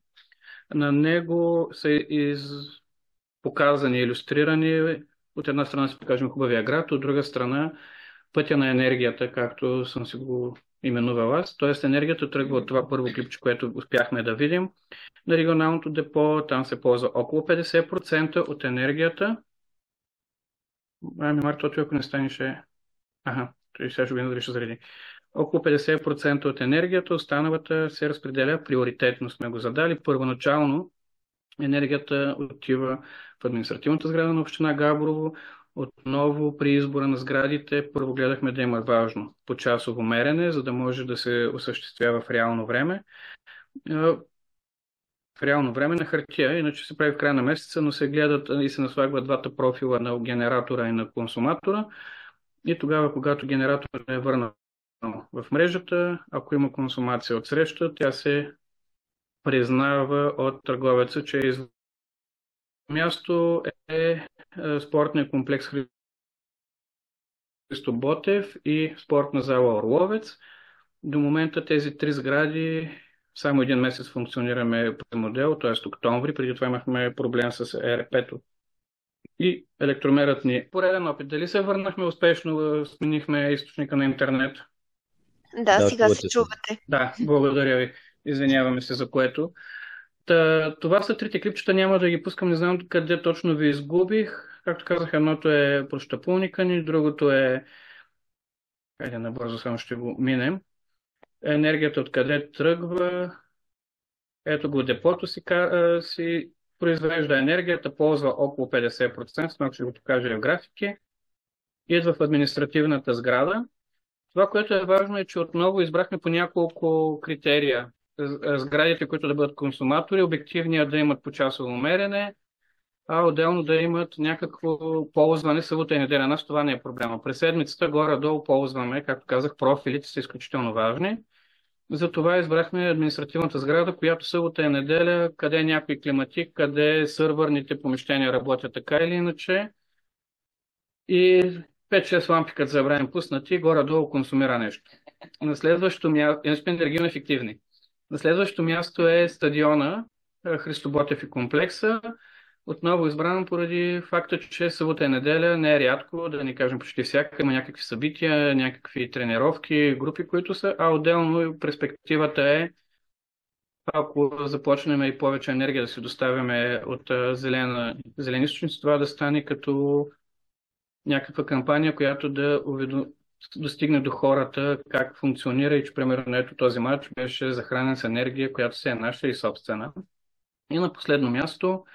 Speaker 1: на него са показани, илюстрирани. От една страна си покажем хубавия град, от друга страна пътя на енергията, както съм си го именувал аз. Тоест енергията тръгва от това първо клипче, което успяхме да видим. На регионалното депо там се ползва около 50% от енергията. Марто, ако не стане, ще... сега ще го видим, ще зареди. Около 50% от енергията, останалата се разпределя приоритетно, сме го задали. Първоначално енергията отива в административната сграда на община Габрово. Отново при избора на сградите първо гледахме да има важно почасово мерене, за да може да се осъществява в реално време. В реално време на хартия, иначе се прави в края на месеца, но се гледат и се наслагват двата профила на генератора и на консуматора. И тогава, когато генераторът е върнал в мрежата, ако има консумация от среща, тя се признава от търговеца, че е място е спортния комплекс Христо Ботев и спортна зала Орловец. До момента тези три сгради само един месец функционираме по модел, т.е. октомври. Преди това имахме проблем с ЕРП-то. И електромерът ни пореден опит. Дали се върнахме успешно, сменихме източника на интернет?
Speaker 3: Да, сега се чувате.
Speaker 1: Да, благодаря ви. Извиняваме се за което. Това са трите клипчета, няма да ги пускам, не знам къде точно ви изгубих. Както казах, едното е прощапулника ни, другото е... Хайде набързо само ще го минем. Енергията откъде тръгва. Ето го депото си произвежда енергията, ползва около 50%, малко ще го покажа в графики. Идва в административната сграда. Това, което е важно е, че отново избрахме по няколко критерия. Сградите, които да бъдат консуматори, обективния да имат почасово мерене, а отделно да имат някакво ползване събота и неделя. Нас това не е проблема. През седмицата горе-долу ползваме, както казах, профилите са изключително важни. Затова избрахме административната сграда, която събота и неделя, къде е някой климатик, къде сървърните помещения работят така или иначе. И 5-6 лампи, като забравим пуснати, горе-долу консумира нещо. На следващото място, сме енергийно ефективни. На следващото място е стадиона Христо Ботев и комплекса. Отново избрано поради факта, че събота и неделя не е рядко, да не кажем почти всяка, има някакви събития, някакви тренировки, групи, които са, а отделно перспективата е, ако започнем и повече енергия да си доставяме от зелени източници, това да стане като някаква кампания, която да достигне до хората как функционира и че, примерно, ето този матч беше захранен с енергия, която се е наша и собствена. И на последно място,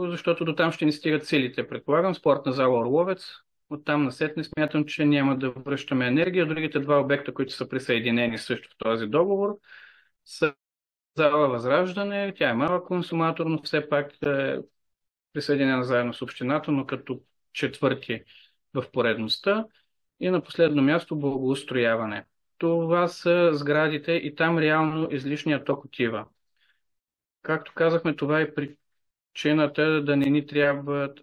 Speaker 1: защото до там ще ни стигат силите, предполагам, спортна зала Орловец. Оттам насетне смятам, че няма да връщаме енергия. Другите два обекта, които са присъединени също в този договор, са зала Възраждане. Тя е малък консуматор, но все пак е присъединена заедно с общината, но като четвърти в поредността. И на последно място благоустрояване. Това са сградите и там реално излишният ток отива. Както казахме, това е причината да не ни трябват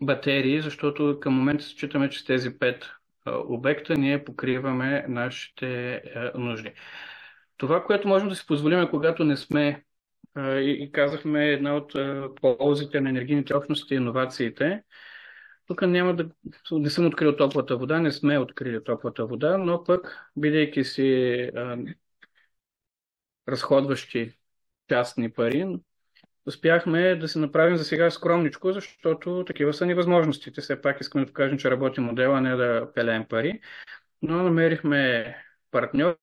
Speaker 1: батерии, защото към момента считаме, че с тези 5 обекта ние покриваме нашите нужди. Това, което можем да си позволим, когато не сме и казахме една от ползите на енергийните общности и иновациите, тук няма да не съм открил топлата вода, не сме открили топлата вода, но пък, бидейки си разходващи частни пари, успяхме да се направим за сега скромничко, защото такива са ни възможностите. Все пак искаме да покажем, че работи модела, а не да пилеем пари. Но намерихме партньор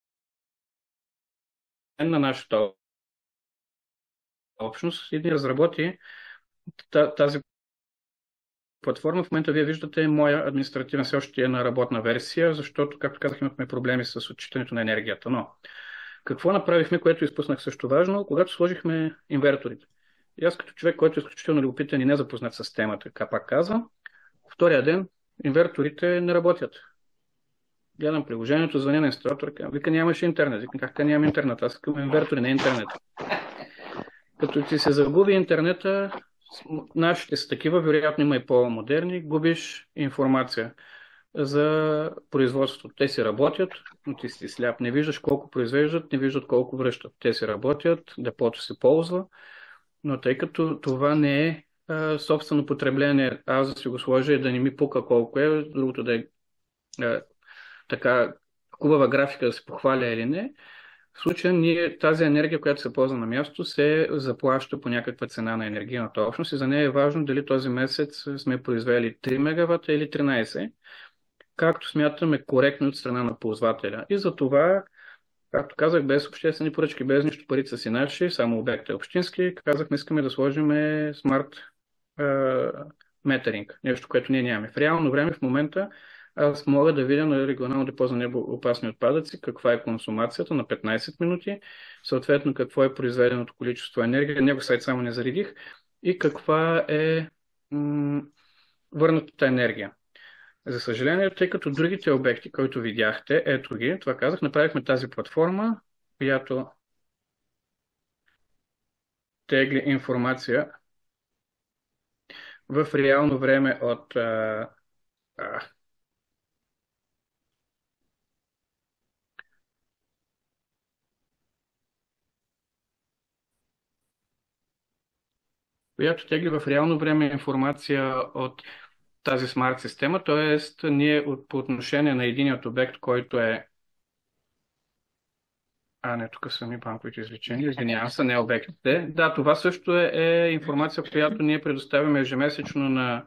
Speaker 1: на нашата общност и да разработи тази платформа. В момента вие виждате моя административен все още е на работна версия, защото, както казах, имахме проблеми с отчитането на енергията. Но какво направихме, което изпуснах също важно, когато сложихме инверторите? И аз като човек, който е изключително любопитен и не запознат с темата, така пак казвам, втория ден инверторите не работят. Гледам приложението, звъня на инсталатор, вика нямаше интернет. Вика как нямам интернет? Аз искам инвертори, не интернет. Като ти се загуби интернета, нашите са такива, вероятно има и по-модерни, губиш информация за производството. Те си работят, но ти си сляп. Не виждаш колко произвеждат, не виждат колко връщат. Те си работят, депото се ползва, но тъй като това не е собствено потребление, аз да си го сложа и да не ми пука колко е, другото да е така хубава графика да се похваля или не, в случая тази енергия, която се ползва на място, се заплаща по някаква цена на енергийната общност и за нея е важно дали този месец сме произвели 3 мегавата или 13, както смятаме коректно от страна на ползвателя. И за това, както казах, без обществени поръчки, без нищо, парите са си наши, само обектът е общински, казахме, искаме да сложим смарт метеринг, нещо, което ние нямаме. В реално време в момента аз мога да видя на регионално депо за небоопасни отпадъци каква е консумацията на 15 минути, съответно какво е произведеното количество енергия, него сайт само не заредих, и каква е върнатата енергия. За съжаление, тъй като другите обекти, които видяхте, ето ги, това казах, направихме тази платформа, която тегли информация в реално време от която тегли в реално време информация от тази смарт система, т.е. ние по отношение на единият обект, който е не, тук са ми банковите извлечения, извинявам се, не обектите. Да, това също е информация, която ние предоставяме ежемесечно на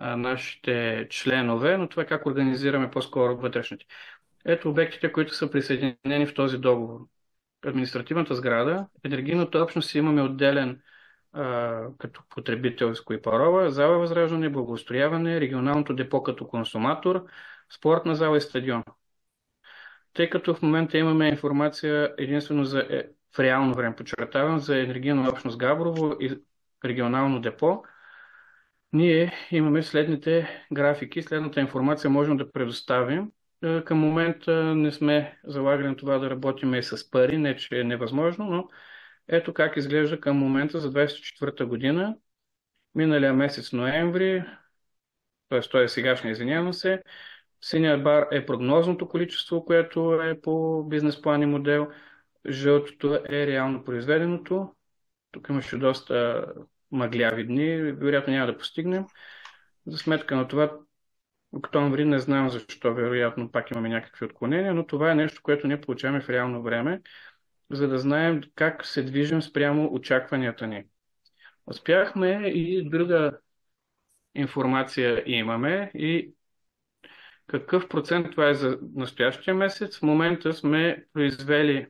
Speaker 1: нашите членове, но това е как организираме по-скоро вътрешните. Ето обектите, които са присъединени в този договор. Административната сграда, енергийната общност имаме отделен като потребителско и парова, зала възраждане, благоустрояване, регионалното депо като консуматор, спортна зала и стадион. Тъй като в момента имаме информация единствено в реално време, подчертавам, за енергийна общност Габрово и регионално депо, ние имаме следните графики, следната информация можем да предоставим. Към момента не сме залагали на това да работим и с пари, не че е невъзможно, но ето как изглежда към момента за 24-та година, миналия месец ноември, т.е. той е сегашния, извинявам се. Синият бар е прогнозното количество, което е по бизнес план и модел. Жълтото е реално произведеното. Тук имаше доста мъгляви дни, вероятно няма да постигнем. За сметка на това, октомври не знам защо, вероятно пак имаме някакви отклонения, но това е нещо, което ние получаваме в реално време, за да знаем как се движим спрямо очакванията ни. Успяхме и друга информация имаме и какъв процент това е за настоящия месец. В момента сме произвели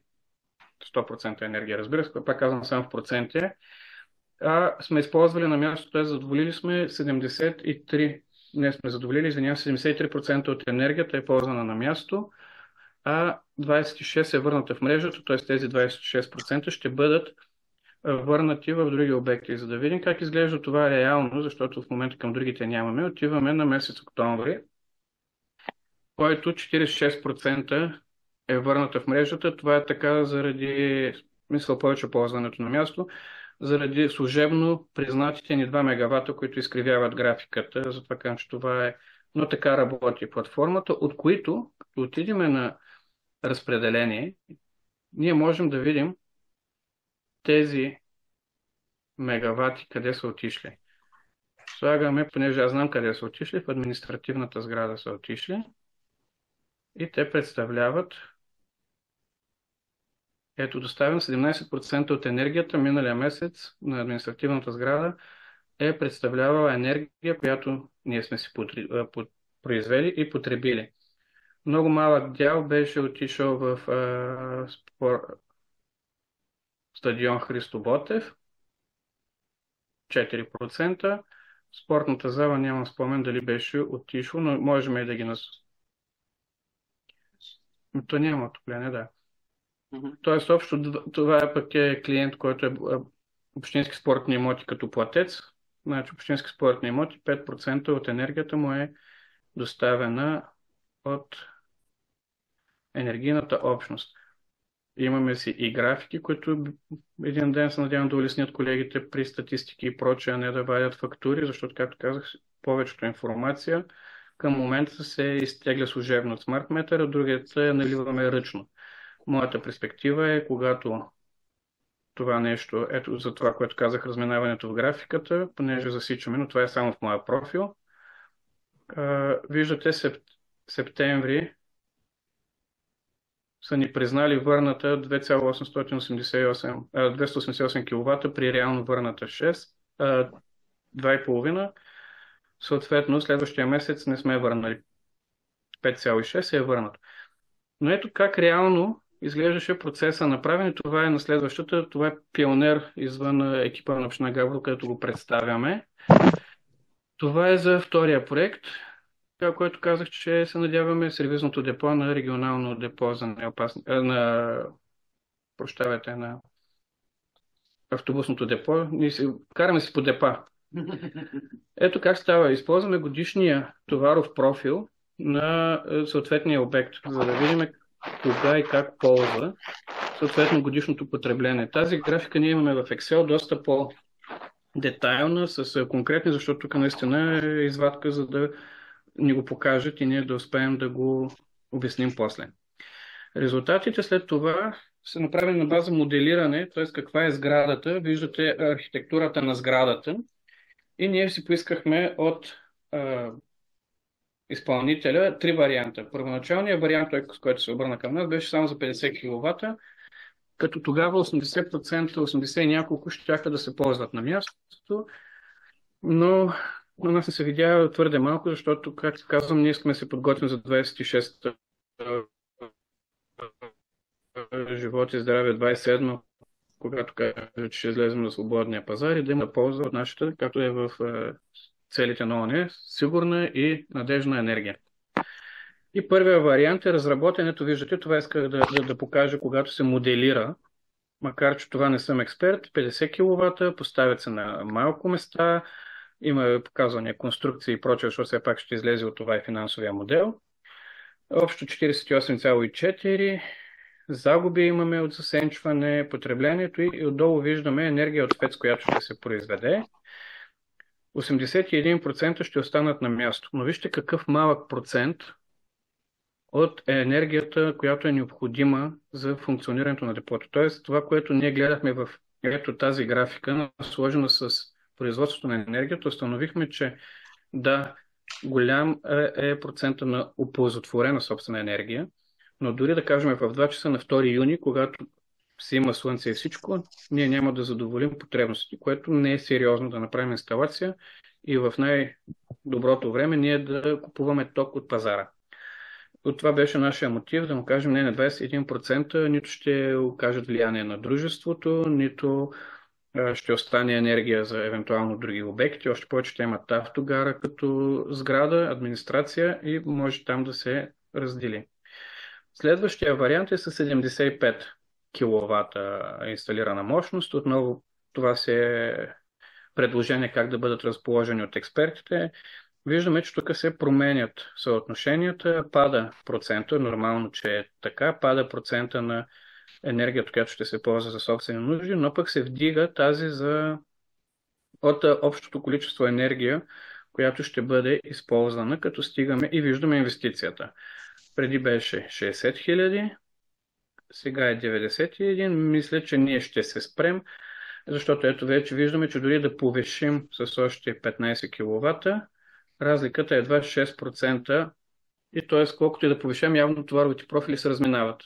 Speaker 1: 100% енергия, разбира се, пак казвам само в проценти, сме използвали на място, т.е. задоволили сме 73%, не сме задоволили, извинявам, 73% от енергията е ползвана на място, а 26% е върната в мрежата, т.е. тези 26% ще бъдат върнати в други обекти. За да видим как изглежда това реално, защото в момента към другите нямаме, отиваме на месец октомври, който 46% е върната в мрежата. Това е така заради, мисля, повече ползването на място, заради служебно признатите ни 2 мегавата, които изкривяват графиката. Затова казвам, че това е... Но така работи платформата, от които, като отидем на разпределение, ние можем да видим тези мегавати къде са отишли. Слагаме, понеже аз знам къде са отишли, в административната сграда са отишли и те представляват, ето доставям 17% от енергията миналия месец на административната сграда е представлявала енергия, която ние сме си произвели и потребили. Много малък дял беше отишъл в стадион Христо Ботев, 4%. Спортната зала нямам спомен дали беше отишло, но можем и да ги То няма отопление, да. Тоест, общо това пък е клиент, който е общински спортни имоти като платец. Значи, общински спортни имоти, 5% от енергията му е доставена от енергийната общност. Имаме си и графики, които един ден се надявам да улеснят колегите при статистики и прочее, а не да вадят фактури, защото, както казах, повечето информация към момента се изтегля служебно от SmartMeter, а другата я наливаме ръчно. Моята перспектива е, когато това нещо, ето за това, което казах, разминаването в графиката, понеже засичаме, но това е само в моя профил. Виждате, септември са ни признали върната 288 кВт при реално върната 2,5. Съответно, следващия месец не сме върнали 5,6 е върнато. Но ето как реално изглеждаше процеса направен. Това е на следващата. Това е пионер извън екипа на община Габрово, където го представяме. Това е за втория проект, което казах, че се надяваме сервизното депо на регионално депо за неопасни... на автобусното депо. Караме си по депа. Ето как става. Използваме годишния товаров профил на съответния обект, за да видим кога и как ползва съответно годишното потребление. Тази графика ние имаме в Excel доста по-детайлна, с конкретни, защото тук наистина е извадка, за да ни го покажат и ние да успеем да го обясним после. Резултатите след това са направени на база моделиране, т.е. каква е сградата. Виждате архитектурата на сградата и ние си поискахме от изпълнителя 3 варианта. Първоначалният вариант, с който се обърна към нас, беше само за 50 кВт, като тогава 80%, 80 и няколко щяха да се ползват на мястото, но на нас не се видя твърде малко, защото, както казвам, ние искаме да се подготвим за 26-та живот и здраве 27, когато кажа, че ще излезем на свободния пазар и да има полза от нашата, както е в целите на ООН, сигурна и надежна енергия. И първият вариант е разработенето. Виждате, това исках да покажа, когато се моделира, макар че това не съм експерт, 50 кВт, поставят се на малко места, има показвания, конструкции и прочее, защото все пак ще излезе от това и финансовия модел. Общо 48,4 загуби имаме от засенчване, потреблението и отдолу виждаме енергия от ФЕЦ, която ще се произведе. 81% ще останат на място. Но вижте какъв малък процент от енергията, която е необходима за функционирането на депото. Тоест това, което ние гледахме в ето тази графика, сложена с производството на енергията, установихме, че да, голям е процента на оползотворена собствена енергия, но дори да кажем в 2 часа на 2 юни, когато си има слънце и всичко, ние няма да задоволим потребностите, което не е сериозно да направим инсталация и в най-доброто време ние да купуваме ток от пазара. От това беше нашия мотив, да му кажем не на 21%, нито ще окажат влияние на дружеството, нито ще остане енергия за евентуално други обекти. Още повече ще имат автогара като сграда, администрация и може там да се раздели. Следващия вариант е с 75 кВт инсталирана мощност. Отново това си е предложение как да бъдат разположени от експертите. Виждаме, че тук се променят съотношенията, пада процента, нормално, че е така, пада процента на енергията, която ще се ползва за собствени нужди, но пък се вдига тази от общото количество енергия, която ще бъде използвана, като стигаме и виждаме инвестицията. Преди беше 60 хиляди, сега е 91. Мисля, че ние ще се спрем, защото ето вече виждаме, че дори да повишим с още 15 кВт, разликата е едва 6%, и т.е. колкото и да повишам, явно товаровите профили се разминават.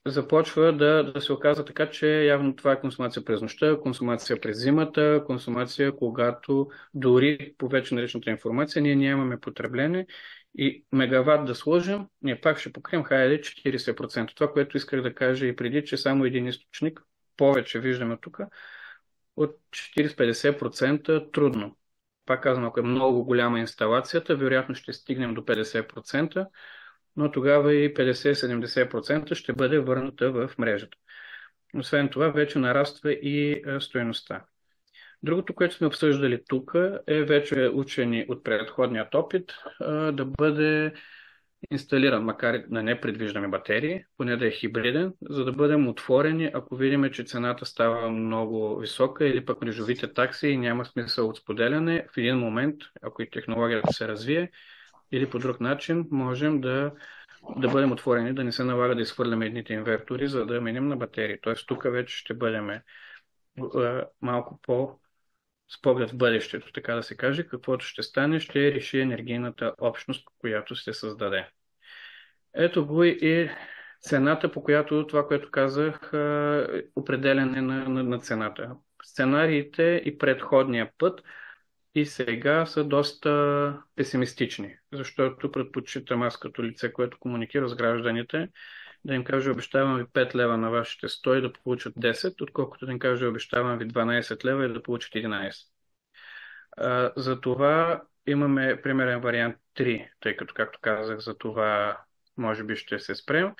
Speaker 1: Започва да се оказва така, че явно това е консумация през нощта, консумация през зимата, консумация, когато дори по вече наличната информация ние нямаме потребление и мегаватт да сложим, ние пак ще покрием, хайде 40%. Това, което исках да кажа и преди, че само един източник, повече виждаме тук, от 40-50% трудно. Пак казвам, ако е много голяма инсталацията, вероятно ще стигнем до 50%, но тогава и 50-70% ще бъде върната в мрежата. Освен това, вече нараства и стойността. Другото, което сме обсъждали тук, е вече учени от предходният опит да бъде инсталиран, макар и да не предвиждаме батерии, поне да е хибриден, за да бъдем отворени, ако видим, че цената става много висока или пък мрежовите такси и няма смисъл от споделяне. В един момент, ако и технологията се развие или по друг начин, можем да бъдем отворени, да не се налага да изхвърляме едните инвертори, за да минем на батерии. Тоест тук вече ще бъдем малко с поглед в бъдещето, така да се каже. Каквото ще стане, ще реши енергийната общност, която се създаде. Ето го и цената, по която това, което казах, определяне на цената. Сценариите и предходния път и сега са доста песимистични, защото предпочитам аз като лице, което комуникира с гражданите, да им кажа обещавам ви 5 лева на вашите 100 и да получат 10, отколкото да им кажа обещавам ви 12 лева и да получат 11. За това имаме примерен вариант 3, тъй като, както казах, за това може би ще се спрем.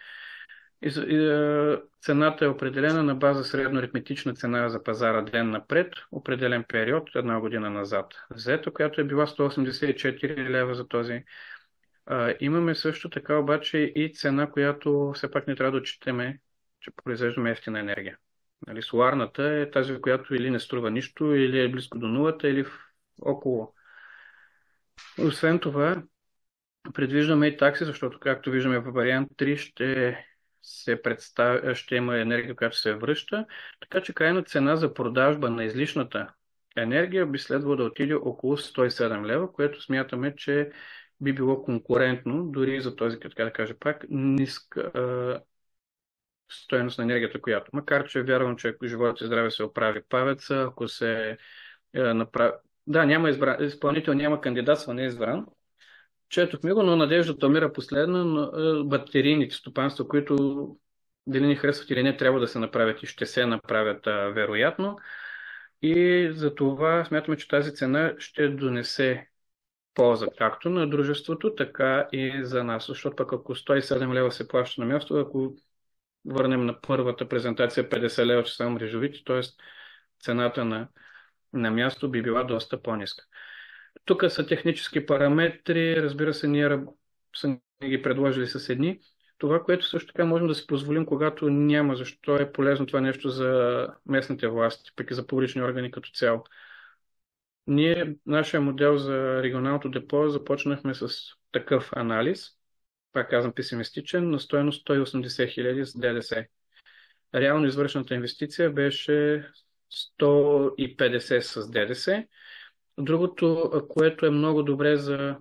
Speaker 1: Цената е определена на база средноаритметична цена за пазара ден напред, определен период, една година назад. Взето, която е била 184 лева за този. Имаме също така обаче и цена, която все пак не трябва да отчитаме, че произвеждаме ефтина енергия. Нали, соларната е тази, която или не струва нищо, или е близко до нулата, или около. Освен това, предвиждаме и такси, защото, както виждаме в вариант 3, ще има енергия, която се връща, така че крайна цена за продажба на излишната енергия би следвало да отиде около 107 лева, което смятаме, че би било конкурентно, дори за този, така да кажа пак, ниска стойност на енергията, която. Макар че вярвам, че ако живот и здраве се оправи павеца, ако се направи... Да, няма изпълнител, няма кандидатства, не е избран. Четохме го, но надеждата умира последна, но батерийните стопанства, които дали ни харесват или не, трябва да се направят и ще се направят вероятно. И за това смятаме, че тази цена ще донесе полза както на дружеството, така и за нас. Защото пък ако 107 лева се плаща на място, ако върнем на първата презентация 50 лева, че са мрежовите, т.е. цената на място би била доста по-ниска. Тук са технически параметри, разбира се, ние са ги предложили с едни. Това, което също така можем да си позволим, когато няма, защо е полезно това нещо за местните власти, пък и за публични органи като цяло. Ние, нашия модел за регионалното депо, започнахме с такъв анализ, пак казвам песимистичен, на стойност 180 хиляди с ДДС. Реално извършената инвестиция беше 150 с ДДС. Другото, което е много добре за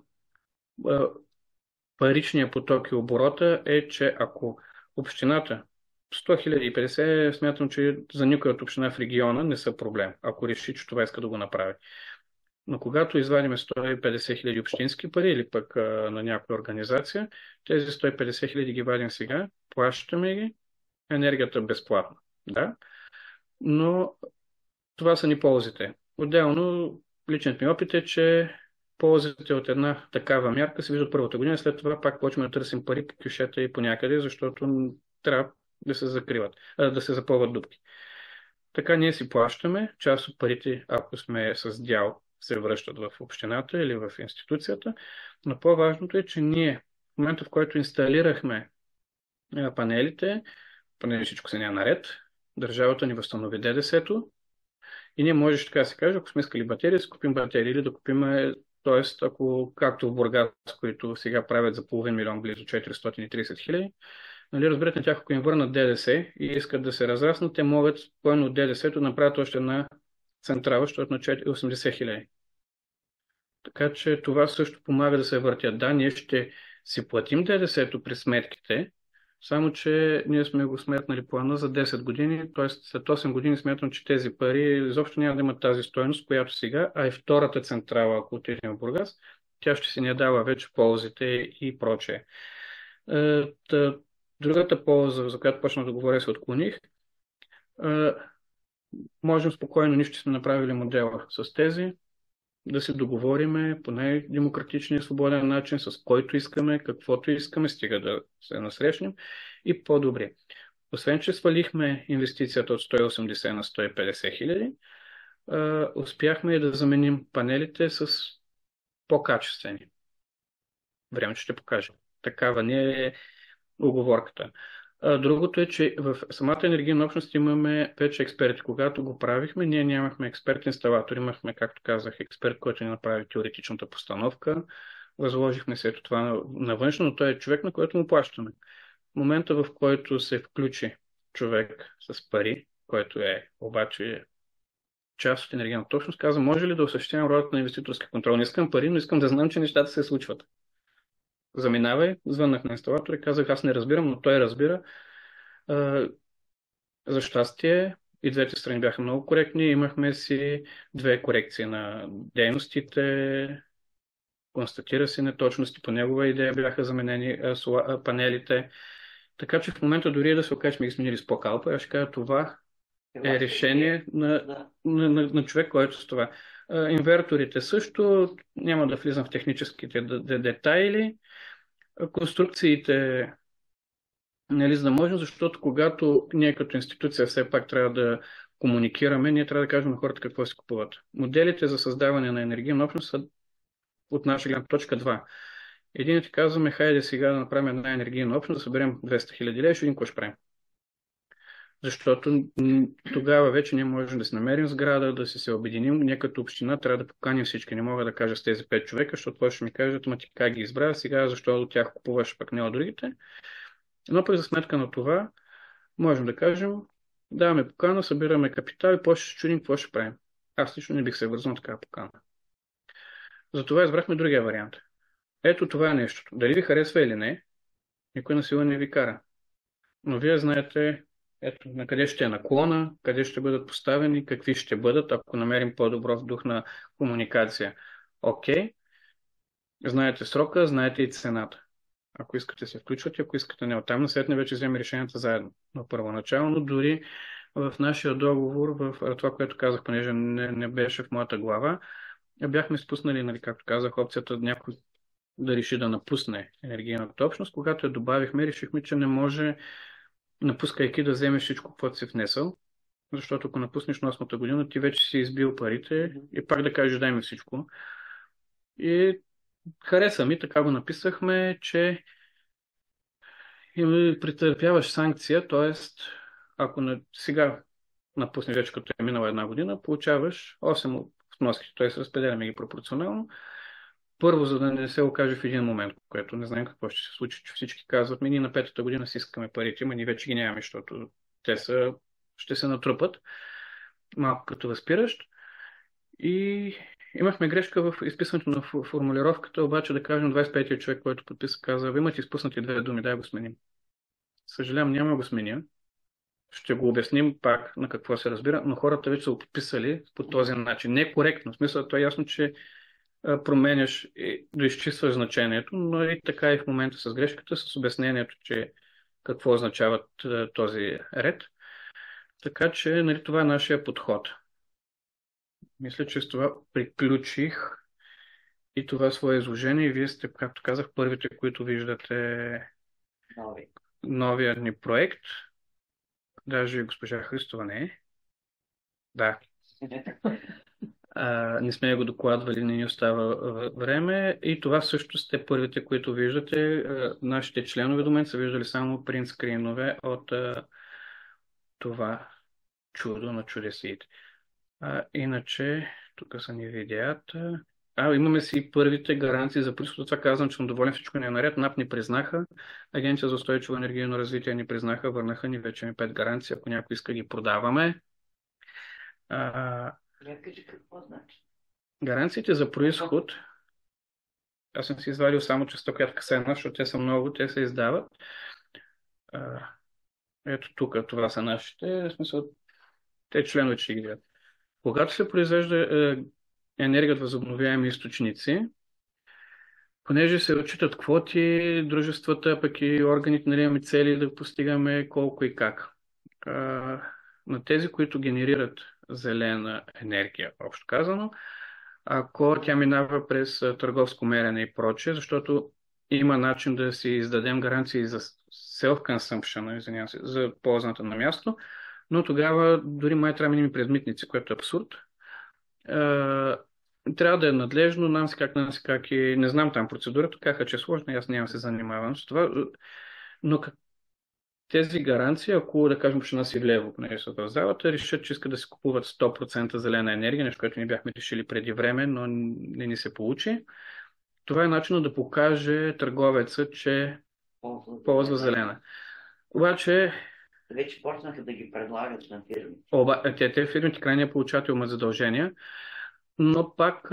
Speaker 1: паричния поток и оборота, е, че ако общината 100 050, смятам, че за никоя от община в региона не са проблем, ако реши, че това иска да го направи. Но когато извадиме 150 хиляди общински пари или пък на някоя организация, тези 150 хиляди ги вадим сега, плащаме ги, енергията безплатно. Да? Но това са ни ползите. Отделно, личният ми опит е, че ползите от една такава мярка се виждат първата година, след това пак почваме да търсим пари по кюшета и по някъде, защото трябва да се закриват, да се запълват дупки. Така ние си плащаме, част от парите, ако сме с дял, се връщат в общината или в институцията, но по-важното е, че ние в момента, в който инсталирахме панелите, понеже всичко се няма наред, държавата ни възстанови ДДС-то и ние можеш така да се каже, ако сме искали батерии, да си купим батерии или да купим, т.е. ако както в Бургас, които сега правят за половин милион, близо 430 хиляди, нали, разберете на тях, ако им върнат ДДС и искат да се разраснат, те могат спокойно от ДДС-то да направят още една централа, защото на 80 хиляди. Така че това също помага да се въртят. Да, ние ще си платим ДДС-то при сметките, само че ние сме го сметнали плана за 10 години, т.е. след 8 години смятам, че тези пари изобщо няма да имат тази стойност, която сега, а и втората централа, ако отидем в Бургас, тя ще си не дава вече ползите и прочее. Другата полза, за която почнах да говоря, се отклоних. Можем спокойно, ние ще сме направили модела с тези, да се договориме по най-демократичния и свободен начин, с който искаме, каквото искаме, стига да се насрещнем и по-добре. Освен, че свалихме инвестицията от 180 на 150 хиляди, успяхме да заменим панелите с по-качествени. Време ще покажем. Такава не е уговорката. Другото е, че в самата енергийна общност имаме вече експерти. Когато го правихме, ние нямахме експерт-инсталатор, имахме, както казах, експерт, който ни направи теоретичната постановка. Възложихме се ето това на външно, но той е човек, на който му плащаме. В момента, в който се включи човек с пари, който е обаче част от енергийната общност, каза, може ли да осъществявам ролята на инвеститорски контрол? Не искам пари, но искам да знам, че нещата се случват. Заминавай, звъннах на инсталатор и казах, аз не разбирам, но той разбира. За щастие и двете страни бяха много коректни. Имахме си 2 корекции на дейностите, констатира се неточности, по негова идея бяха заменени панелите. Така че в момента дори да се окаже, сме ги сменили с по-калпа, аз ще кажа, това е решение на човек, който с това. Инверторите също, няма да влизам в техническите детайли. Конструкциите, нали, за да можем, защото когато ние като институция все пак трябва да комуникираме, ние трябва да кажем на хората какво си купуват. Моделите за създаване на енергийна общност са от наша гледна точка 2. Едините казваме, хайде сега да направим една енергийна общност, да съберем 200 хиляди лева, ще видим какво ще правим. Защото тогава вече ние можем да си намерим сграда, да си се обединим. Ние като община трябва да поканим всички. Не мога да кажа с тези 5 човека, защото той ще ми кажат, ама ти как ги избра, сега защо от тях купуваш, пък не от другите. Но пък за сметка на това, можем да кажем, даваме покана, събираме капитал и после ще чудим какво ще правим. Аз лично не бих се вързал на такава покана. Затова избрахме другия вариант. Ето това е нещото. Дали ви харесва или не, никой на сила не ви кара. Но вие знаете, ето на къде ще е наклона, къде ще бъдат поставени, какви ще бъдат, ако намерим по-добро дух на комуникация. Окей. Знаете срока, знаете и цената. Ако искате се включвате, ако искате не. Оттам насетне вече вземе решенията заедно. Но първоначално дори в нашия договор, в това, което казах, понеже не беше в моята глава, бяхме спуснали, нали, както казах, опцията някой да реши да напусне енергийната общност. Когато я добавихме, решихме, че не може, напускайки, да вземеш всичко, което си внесъл. Защото ако напуснеш на 8-та година, ти вече си избил парите и пак да кажеш, дай ми всичко. И хареса ми, така го написахме, че претърпяваш санкция, т.е. ако сега напуснеш вече като е минала една година, получаваш 8 от вноските, т.е. разпределяме ги пропорционално. Първо, за да не се окаже в един момент, което не знаем какво ще се случи, че всички казват, ние на 5-та година си искаме парите, но ние вече ги нямаме, защото те ще се натрупат малко като възпиращ. И имахме грешка в изписването на формулировката, обаче да кажем 25-я човек, който подписа, каза, имате изпуснати 2 думи, дай го сменим. Съжалявам, няма го сменя. Ще го обясним пак на какво се разбира, но хората вече са го подписали по този начин. Не е коректно. В смисъл, това е ясно, че променяш и доизчистваш значението, но и така и в момента с грешката, с обяснението, че какво означава този ред. Така че, нали, това е нашия подход. Мисля, че с това приключих и това свое изложение. И вие сте, както казах, първите, които виждате новият ни проект. Даже госпожа Христова не е. Да. Не сме го докладвали, не ни остава време. И това също сте първите, които виждате. Нашите членове до мен са виждали само принт скринове от това чудо на чудесите. Иначе, тук са ни видеята. Имаме си първите гаранции за происход. Това казвам, че съм доволен, всичко не е наред. НАП ни признаха, Агенция за устойчиво енергийно развитие ни признаха, върнаха ни вече ми 5 гаранции. Ако някой иска, ги продаваме.
Speaker 2: Кажи какво значи.
Speaker 1: Гаранциите за происход, аз съм си извадил само частта, която касае нас, защото те са много, те се издават. Ето тук, това са нашите, в смисъл, те членове ще ги гледат. Когато се произвежда енергия от възобновяеми източници, понеже се отчитат квоти, дружествата, пък и органите, нали, имаме цели да постигаме колко и как. На тези, които генерират зелена енергия, общо казано, ако тя минава през търговско мерене и прочее, защото има начин да си издадем гаранции за self-consumption, извинявам се, за ползването на място, но тогава дори май трябва да минем през митници, което е абсурд. Трябва да е надлежно, нам си как и не знам там процедурата, казаха, че е сложно, аз нямам се занимавам с това, но тези гаранции, ако да кажем община Сивлево, понеже са в залата, решат, че искат да се купуват 100% зелена енергия, нещо, което ни бяхме решили преди време, но не ни се получи. Това е начинът да покаже търговеца, че ползва зелена. Обаче
Speaker 2: вече почнаха да ги предлагат на фирмите.
Speaker 1: Те фирмите крайния получател имат задължения, но пак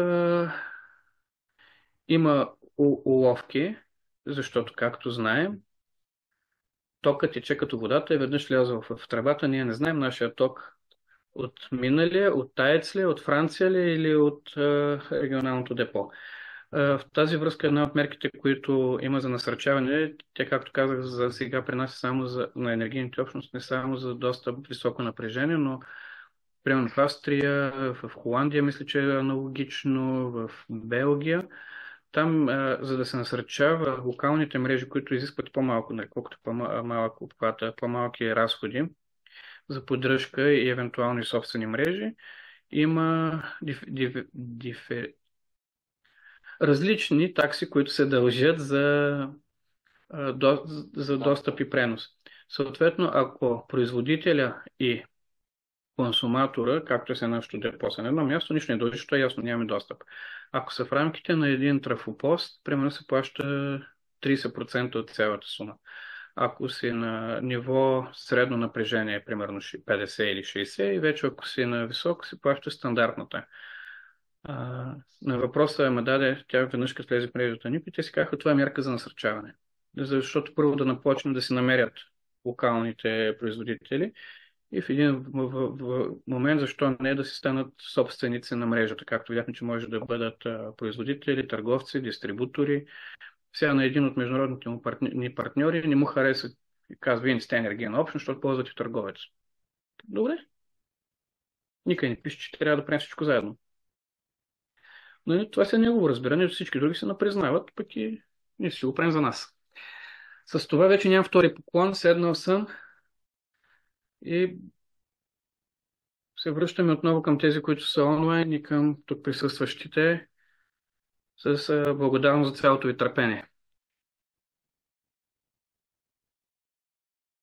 Speaker 1: има уловки, защото, както знаем, токът тече като водата и веднъж влязъл в тръбата. Ние не знаем нашия ток от миналия, от ТАЕЦ ли, от Франция ли или от регионалното депо. В тази връзка една от мерките, които има за насърчаване, тя, както казах, за сега при нас е само на енергийните общности, не само за доста високо напрежение, но примерно в Австрия, в Холандия, мисля, че е аналогично, в Белгия. Там, за да се насърчава локалните мрежи, които изискват по-малко, колкото по-малък обхват, по-малки разходи за поддръжка и евентуални собствени мрежи, има различни такси, които се дължат за достъп и пренос. Съответно, ако производителя и консуматора, както е нашето депо, са на едно място, нищо не дължи, защото е ясно, нямаме достъп. Ако са в рамките на един трафопост, примерно се плаща 30% от цялата сума. Ако си на ниво средно напрежение, примерно 50 или 60, и вече ако си на високо, се плаща стандартната. На въпроса ме даде, тя веднъж като влезе в мрежата НИП и те си казаха, това е мярка за насърчаване. Защото първо да напочнем да се намерят локалните производители и в един момент, защо не да си станат собственици на мрежата, както видяхме, че може да бъдат производители, търговци, дистрибутори. Сега на един от международните ни партньори не му хареса и казва, вие не сте енергийна общност, защото ползвате търговец. Добре. Никъде не пише, че трябва да правим всичко заедно. Но това е негово разбиране, всички други се напризнават, пък и ние си го правим за нас. С това вече нямам втори поклон, седнал съм и се връщаме отново към тези, които са онлайн и към тук присъстващите с благодарност за цялото ви търпение.